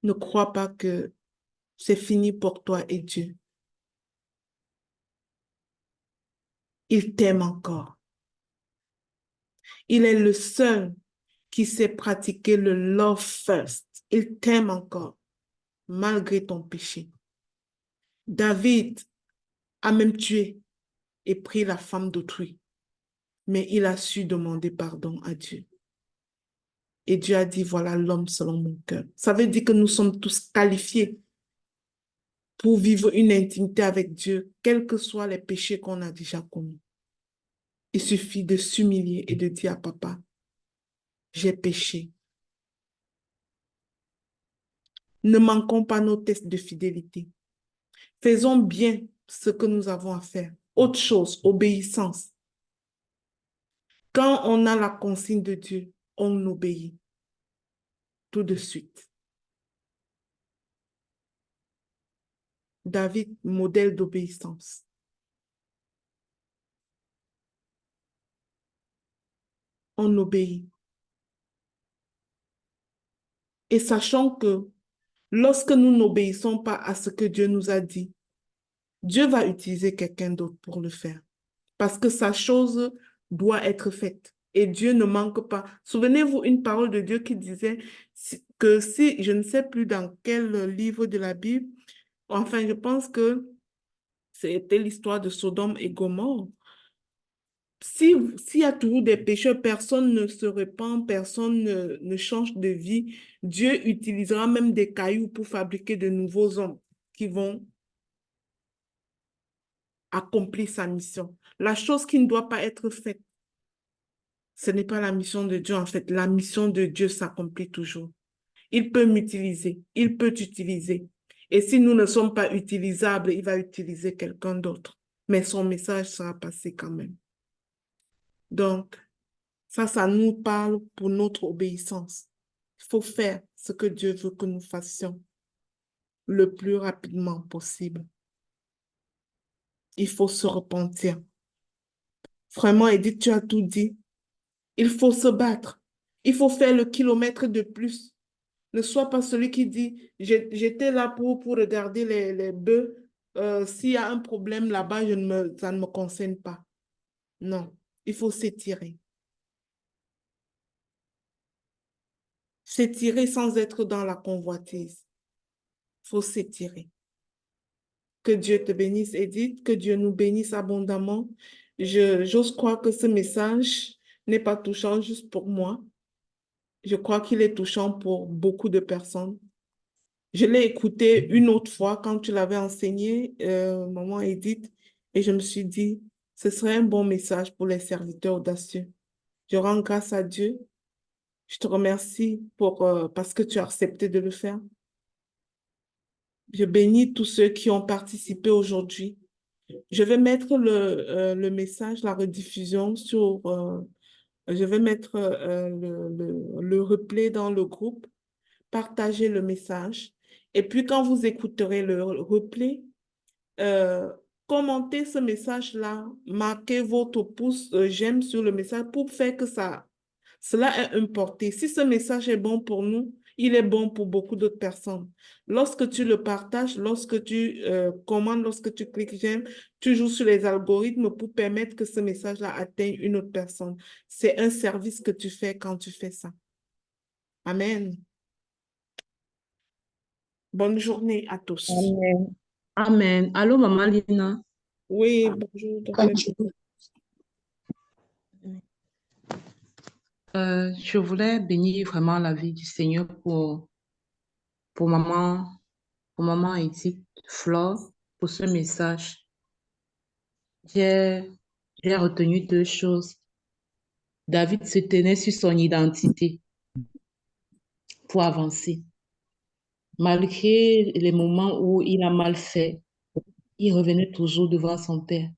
Speaker 1: ne crois pas que c'est fini pour toi et Dieu. Il t'aime encore. Il est le seul qui sait pratiquer le love first. Il t'aime encore, malgré ton péché. David a même tué et pris la femme d'autrui, mais il a su demander pardon à Dieu. Et Dieu a dit, voilà l'homme selon mon cœur. Ça veut dire que nous sommes tous qualifiés pour vivre une intimité avec Dieu, quels que soient les péchés qu'on a déjà commis. Il suffit de s'humilier et de dire à papa, j'ai péché. Ne manquons pas nos tests de fidélité. Faisons bien ce que nous avons à faire. Autre chose, obéissance. Quand on a la consigne de Dieu, on obéit tout de suite. David, modèle d'obéissance. On obéit. Et sachant que lorsque nous n'obéissons pas à ce que Dieu nous a dit, Dieu va utiliser quelqu'un d'autre pour le faire. Parce que sa chose doit être faite. Et Dieu ne manque pas. Souvenez-vous une parole de Dieu qui disait que si, je ne sais plus dans quel livre de la Bible, enfin, je pense que c'était l'histoire de Sodome et Gomorrhe. S'il y a toujours des pécheurs, personne ne se repent, personne ne change de vie. Dieu utilisera même des cailloux pour fabriquer de nouveaux hommes qui vont accomplir sa mission. La chose qui ne doit pas être faite, ce n'est pas la mission de Dieu en fait. La mission de Dieu s'accomplit toujours. Il peut m'utiliser, il peut t'utiliser. Et si nous ne sommes pas utilisables, il va utiliser quelqu'un d'autre. mais son message sera passé quand même. Donc, ça nous parle pour notre obéissance. Il faut faire ce que Dieu veut que nous fassions le plus rapidement possible. Il faut se repentir. Vraiment, Edith, tu as tout dit. Il faut se battre. Il faut faire le kilomètre de plus. Ne sois pas celui qui dit, j'étais là pour regarder les bœufs. S'il y a un problème là-bas, ça ne me concerne pas. Non, il faut s'étirer. S'étirer sans être dans la convoitise. Il faut s'étirer. Que Dieu te bénisse, Edith, que Dieu nous bénisse abondamment. J'ose croire que ce message n'est pas touchant juste pour moi. Je crois qu'il est touchant pour beaucoup de personnes. Je l'ai écouté une autre fois quand tu l'avais enseigné, maman Edith, et je me suis dit, ce serait un bon message pour les serviteurs audacieux. Je rends grâce à Dieu. Je te remercie parce que tu as accepté de le faire. Je bénis tous ceux qui ont participé aujourd'hui. Je vais mettre le message, la rediffusion je vais mettre le replay dans le groupe, partager le message. Et puis, quand vous écouterez le replay, euh, commentez ce message-là, marquez votre pouce j'aime sur le message pour faire que cela ait une portée. Si ce message est bon pour nous, il est bon pour beaucoup d'autres personnes. Lorsque tu le partages, lorsque tu commandes, lorsque tu cliques j'aime, tu joues sur les algorithmes pour permettre que ce message-là atteigne une autre personne. C'est un service que tu fais quand tu fais ça. Amen. Bonne journée à tous.
Speaker 3: Amen. Amen. Allô, Maman Lina.
Speaker 1: Oui, bonjour, docteur.
Speaker 3: Je voulais bénir vraiment la vie du Seigneur pour maman Edith Flore, pour ce message. J'ai retenu deux choses. David se tenait sur son identité pour avancer. Malgré les moments où il a mal fait, il revenait toujours devant son père.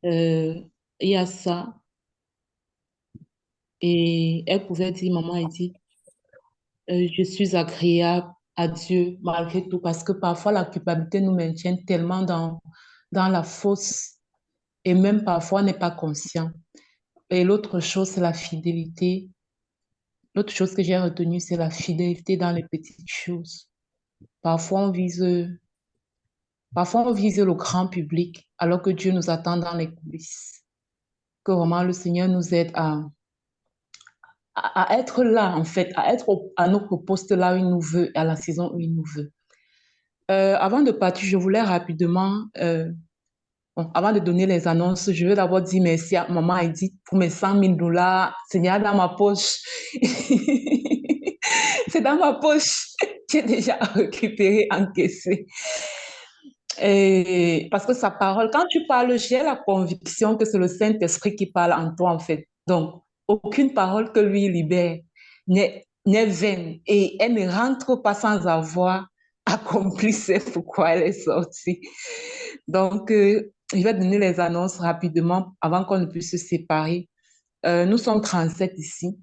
Speaker 3: Il y a ça. Et elle pouvait dire, maman Edith, je suis agréable à Dieu malgré tout, parce que parfois la culpabilité nous maintient tellement dans la fosse et même parfois on n'est pas conscient. Et l'autre chose, c'est la fidélité. L'autre chose que j'ai retenue, c'est la fidélité dans les petites choses. Parfois parfois on vise le grand public alors que Dieu nous attend dans les coulisses. Que vraiment le Seigneur nous aide à être là, en fait, à être à notre poste là où il nous veut, à la saison où il nous veut. Avant de partir, je voulais rapidement, avant de donner les annonces, je veux d'abord dire merci à maman Edith pour mes 100 000 $. Seigneur, dans ma poche. C'est dans ma poche. J'ai déjà récupéré, encaissé. Et parce que sa parole, quand tu parles, j'ai la conviction que c'est le Saint-Esprit qui parle en toi, en fait. Donc, aucune parole que lui libère n'est vaine et elle ne rentre pas sans avoir accompli ce pourquoi elle est sortie. Donc, je vais donner les annonces rapidement avant qu'on ne puisse se séparer. Nous sommes 37 ici.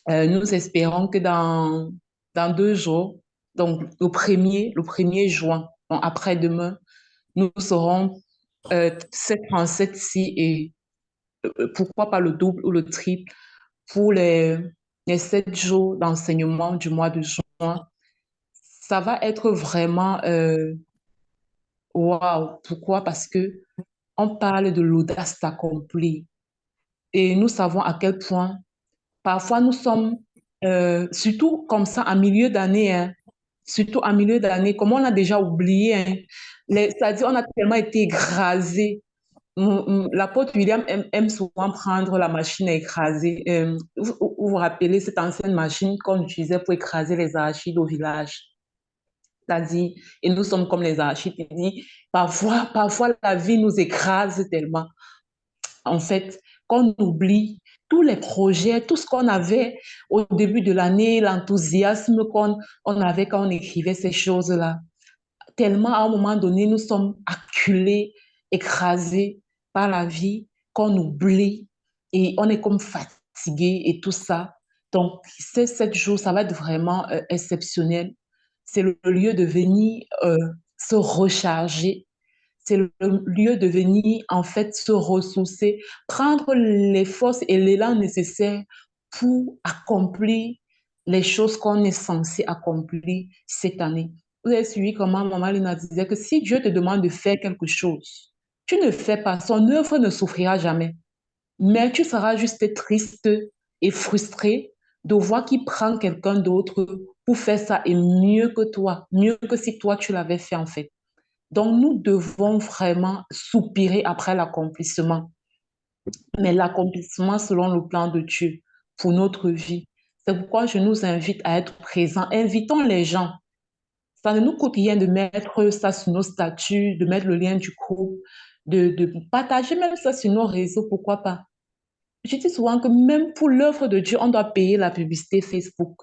Speaker 3: Nous espérons que dans 2 jours, donc le 1er juin, donc après-demain, nous serons 37 ici et pourquoi pas le double ou le triple pour les 7 jours d'enseignement du mois de juin. Ça va être vraiment waouh. Pourquoi? Parce que on parle de l'audace d'accomplir. Et nous savons à quel point parfois nous sommes, surtout comme ça, en milieu d'année, hein, surtout en milieu d'année, comme on a déjà oublié, hein, c'est-à-dire on a tellement été écrasé. L'apôtre William aime souvent prendre la machine à écraser. Vous vous rappelez cette ancienne machine qu'on utilisait pour écraser les arachides au village? C'est-à-dire, et nous sommes comme les arachides. Il dit, parfois la vie nous écrase tellement. En fait, qu'on oublie tous les projets, tout ce qu'on avait au début de l'année, l'enthousiasme qu'on avait quand on écrivait ces choses-là. Tellement à un moment donné, nous sommes acculés écrasé par la vie, qu'on oublie et on est comme fatigué et tout ça. Donc, ces 7 jours, ça va être vraiment exceptionnel. C'est le lieu de venir se recharger. C'est le lieu de venir, en fait, se ressourcer, prendre les forces et l'élan nécessaires pour accomplir les choses qu'on est censé accomplir cette année. Vous avez suivi comment Maman Lina disait que si Dieu te demande de faire quelque chose, tu ne fais pas, son œuvre ne souffrira jamais. Mais tu seras juste triste et frustré de voir qu'il prend quelqu'un d'autre pour faire ça et mieux que toi, mieux que si toi tu l'avais fait en fait. Donc nous devons vraiment soupirer après l'accomplissement, mais l'accomplissement selon le plan de Dieu pour notre vie. C'est pourquoi je nous invite à être présents. Invitons les gens. Ça ne nous coûte rien de mettre ça sur nos statuts, de mettre le lien du groupe, de partager même ça sur nos réseaux, pourquoi pas. Je dis souvent que même pour l'œuvre de Dieu, on doit payer la publicité Facebook.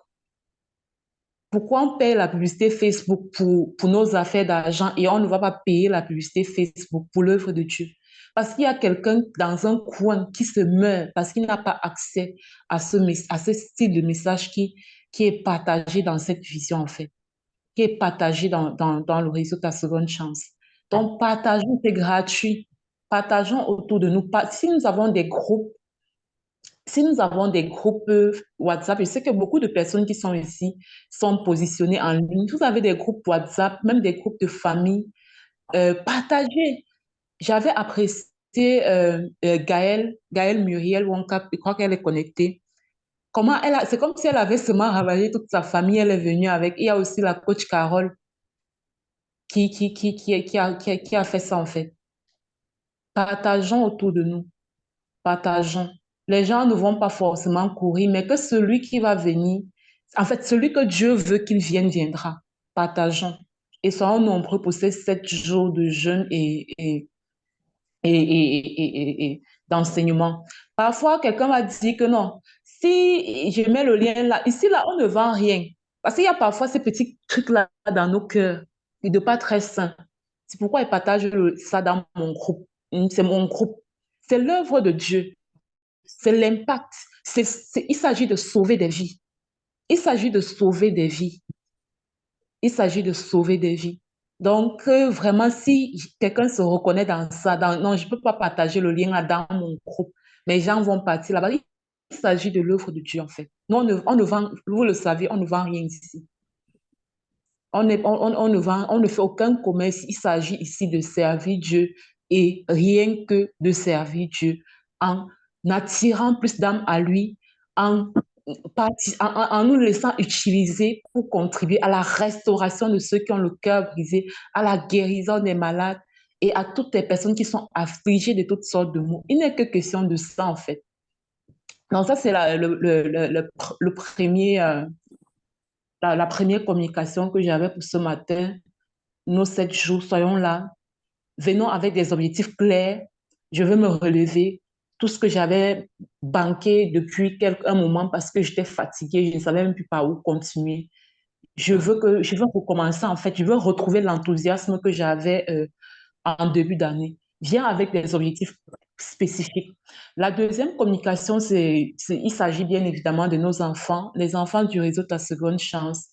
Speaker 3: Pourquoi on paye la publicité Facebook pour nos affaires d'argent et on ne va pas payer la publicité Facebook pour l'œuvre de Dieu? Parce qu'il y a quelqu'un dans un coin qui se meurt parce qu'il n'a pas accès à ce style de message qui est partagé dans cette vision, en fait, qui est partagé dans le réseau Ta Seconde Chance. Donc, partageons, c'est gratuit. Partageons autour de nous. Si nous avons des groupes, WhatsApp, je sais que beaucoup de personnes qui sont ici sont positionnées en ligne. Vous avez des groupes WhatsApp, même des groupes de famille. Partagez. J'avais apprécié Gaëlle Muriel Wonka, je crois qu'elle est connectée. C'est comme si elle avait seulement ravagé toute sa famille, elle est venue avec. Il y a aussi la coach Carole qui a fait ça en fait. Partageons autour de nous. Partageons. Les gens ne vont pas forcément courir, mais que celui qui va venir, en fait, celui que Dieu veut qu'il vienne, viendra. Partageons. Et soyons nombreux pour ces 7 jours de jeûne et d'enseignement. Parfois, quelqu'un va dire que non, si je mets le lien là, ici, là, on ne vend rien. Parce qu'il y a parfois ces petits trucs-là dans nos cœurs, et de pas très sains. C'est pourquoi ils partagent ça dans mon groupe. C'est mon groupe. C'est l'œuvre de Dieu. C'est l'impact. Il s'agit de sauver des vies. Il s'agit de sauver des vies. Il s'agit de sauver des vies. Donc, vraiment, si quelqu'un se reconnaît dans ça, non, je ne peux pas partager le lien là dans mon groupe, mais les gens vont partir là-bas. Il s'agit de l'œuvre de Dieu, en fait. Nous, on ne vend, vous le savez, on ne vend rien ici. On ne fait aucun commerce. Il s'agit ici de servir Dieu et rien que de servir Dieu en attirant plus d'âmes à lui, en nous laissant utiliser pour contribuer à la restauration de ceux qui ont le cœur brisé, à la guérison des malades et à toutes les personnes qui sont affligées de toutes sortes de maux. Il n'est que question de ça, en fait. Donc ça, c'est le premier, la première communication que j'avais pour ce matin. Nos 7 jours, soyons là. Venons avec des objectifs clairs. Je veux me relever. Tout ce que j'avais banqué depuis un moment parce que j'étais fatiguée, je ne savais même plus par où continuer. Je veux recommencer en fait. Je veux retrouver l'enthousiasme que j'avais en début d'année. Viens avec des objectifs spécifiques. La deuxième communication, il s'agit bien évidemment de nos enfants, les enfants du réseau Ta Seconde Chance.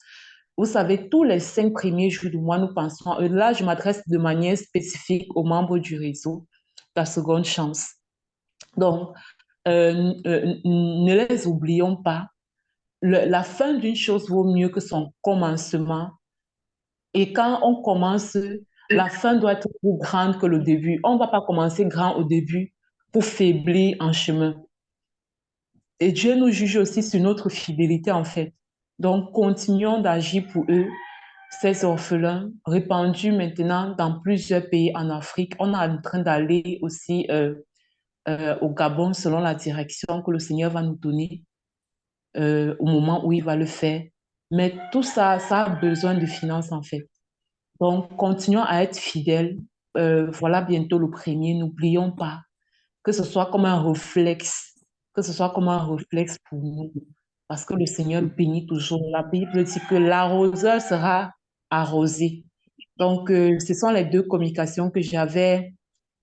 Speaker 3: Vous savez, tous les 5 premiers jours du mois, nous pensons à eux. Là, je m'adresse de manière spécifique aux membres du réseau Ta Seconde Chance. Donc, ne les oublions pas. La fin d'une chose vaut mieux que son commencement. Et quand on commence, la fin doit être plus grande que le début. On ne va pas commencer grand au début pour faiblir en chemin. Et Dieu nous juge aussi sur notre fidélité, en fait. Donc, continuons d'agir pour eux, ces orphelins, répandus maintenant dans plusieurs pays en Afrique. On est en train d'aller aussi au Gabon selon la direction que le Seigneur va nous donner au moment où il va le faire. Mais tout ça, ça a besoin de finances, en fait. Donc, continuons à être fidèles. Voilà bientôt le premier. N'oublions pas que ce soit comme un réflexe, que ce soit comme un réflexe pour nous. Parce que le Seigneur bénit toujours. La Bible dit que l'arroseur sera arrosé. Donc, ce sont les 2 communications que j'avais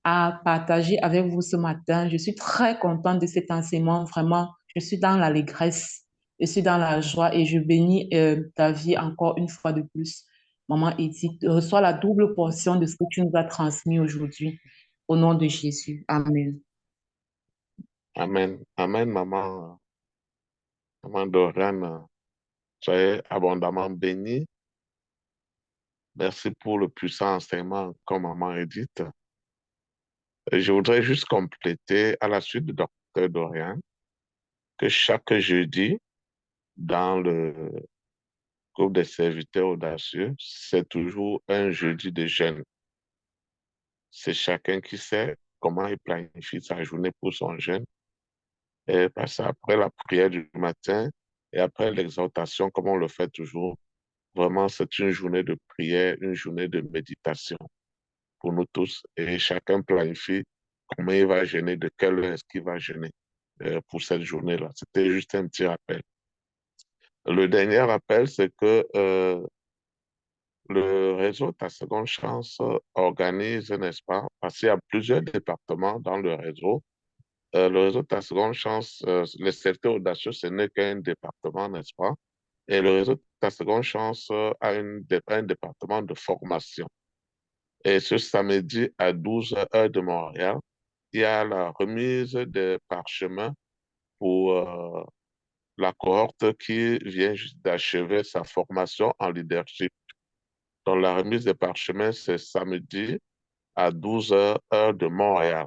Speaker 3: à partager avec vous ce matin. Je suis très contente de cet enseignement. Vraiment, je suis dans l'allégresse, je suis dans la joie et je bénis ta vie encore une fois de plus. Maman Edith, reçois la double portion de ce que tu nous as transmis aujourd'hui. Au nom de Jésus. Amen.
Speaker 4: Amen. Amen, maman. Maman Doriane, soyez abondamment bénie. Merci pour le puissant enseignement comme maman Edith. Je voudrais juste compléter à la suite de Dr. Dorian que chaque jeudi, dans le groupe des serviteurs audacieux, c'est toujours un jeudi de jeûne. C'est chacun qui sait comment il planifie sa journée pour son jeûne. Et parce après la prière du matin et après l'exhortation, comme on le fait toujours, vraiment, c'est une journée de prière, une journée de méditation pour nous tous. Et chacun planifie comment il va jeûner, de quelle heure est-ce qu'il va jeûner pour cette journée-là. C'était juste un petit rappel. Le dernier rappel, c'est que le réseau Ta Seconde Chance organise, n'est-ce pas, parce qu'il y a plusieurs départements dans le réseau. Le réseau Ta Seconde Chance, les secteurs audacieux, ce n'est qu'un département, n'est-ce pas? Et le réseau Ta Seconde Chance a un département de formation. Et ce samedi à 12 heures de Montréal, il y a la remise des parchemins pour la cohorte qui vient juste d'achever sa formation en leadership. Donc, la remise des parchemins, c'est samedi à 12 heures, heure de Montréal.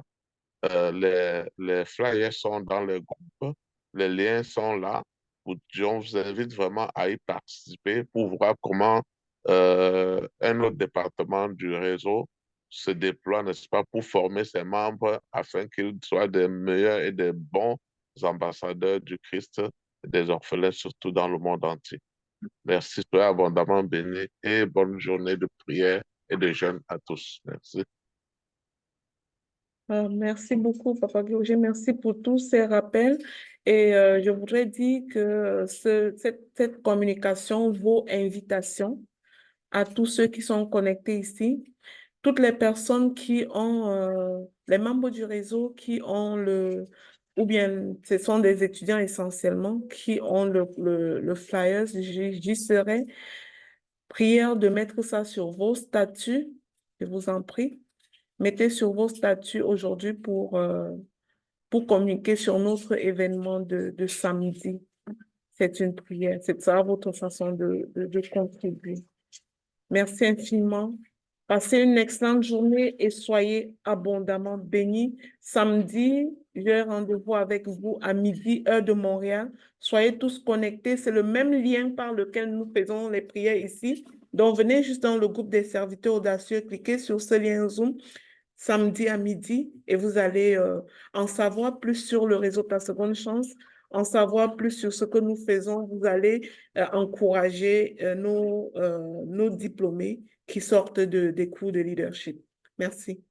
Speaker 4: Les flyers sont dans le groupe, les liens sont là. On vous invite vraiment à y participer pour voir comment un autre département du réseau se déploie, n'est-ce pas, pour former ses membres afin qu'ils soient des meilleurs et des bons ambassadeurs du Christ et des orphelins, surtout dans le monde entier. Merci, soyez abondamment bénis et bonne journée de prière et de jeûne à tous. Merci.
Speaker 1: Merci beaucoup, Papa Glogé. Merci pour tous ces rappels. Et je voudrais dire que cette communication vaut invitation à tous ceux qui sont connectés ici. Toutes les personnes qui ont, les membres du réseau qui ont ou bien ce sont des étudiants essentiellement, qui ont le flyer, j'y serai. Prière de mettre ça sur vos statuts, je vous en prie. Mettez sur vos statuts aujourd'hui pour communiquer sur notre événement de samedi. C'est une prière, c'est ça votre façon de contribuer. Merci infiniment. Passez une excellente journée et soyez abondamment bénis. Samedi, j'ai rendez-vous avec vous à midi, heure de Montréal. Soyez tous connectés. C'est le même lien par lequel nous faisons les prières ici. Donc, venez juste dans le groupe des serviteurs audacieux, cliquez sur ce lien Zoom samedi à midi et vous allez en savoir plus sur le réseau Ta Seconde Chance, en savoir plus sur ce que nous faisons. Vous allez encourager nos diplômés qui sortent des cours de leadership. Merci.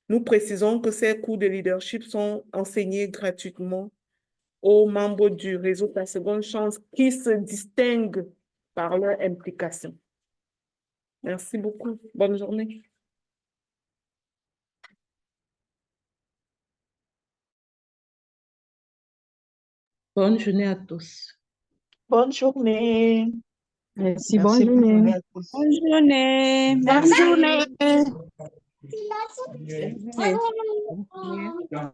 Speaker 1: Nous précisons que ces cours de leadership sont enseignés gratuitement aux membres du réseau Ta Seconde Chance qui se distinguent par leur implication. Merci beaucoup. Bonne journée.
Speaker 3: Bonne journée à tous.
Speaker 5: Bonne journée.
Speaker 3: Merci,
Speaker 5: Merci
Speaker 3: bonne
Speaker 5: pour
Speaker 3: journée.
Speaker 5: la tous.
Speaker 6: Bonne journée.
Speaker 5: Bonne journée.
Speaker 3: Bonne journée.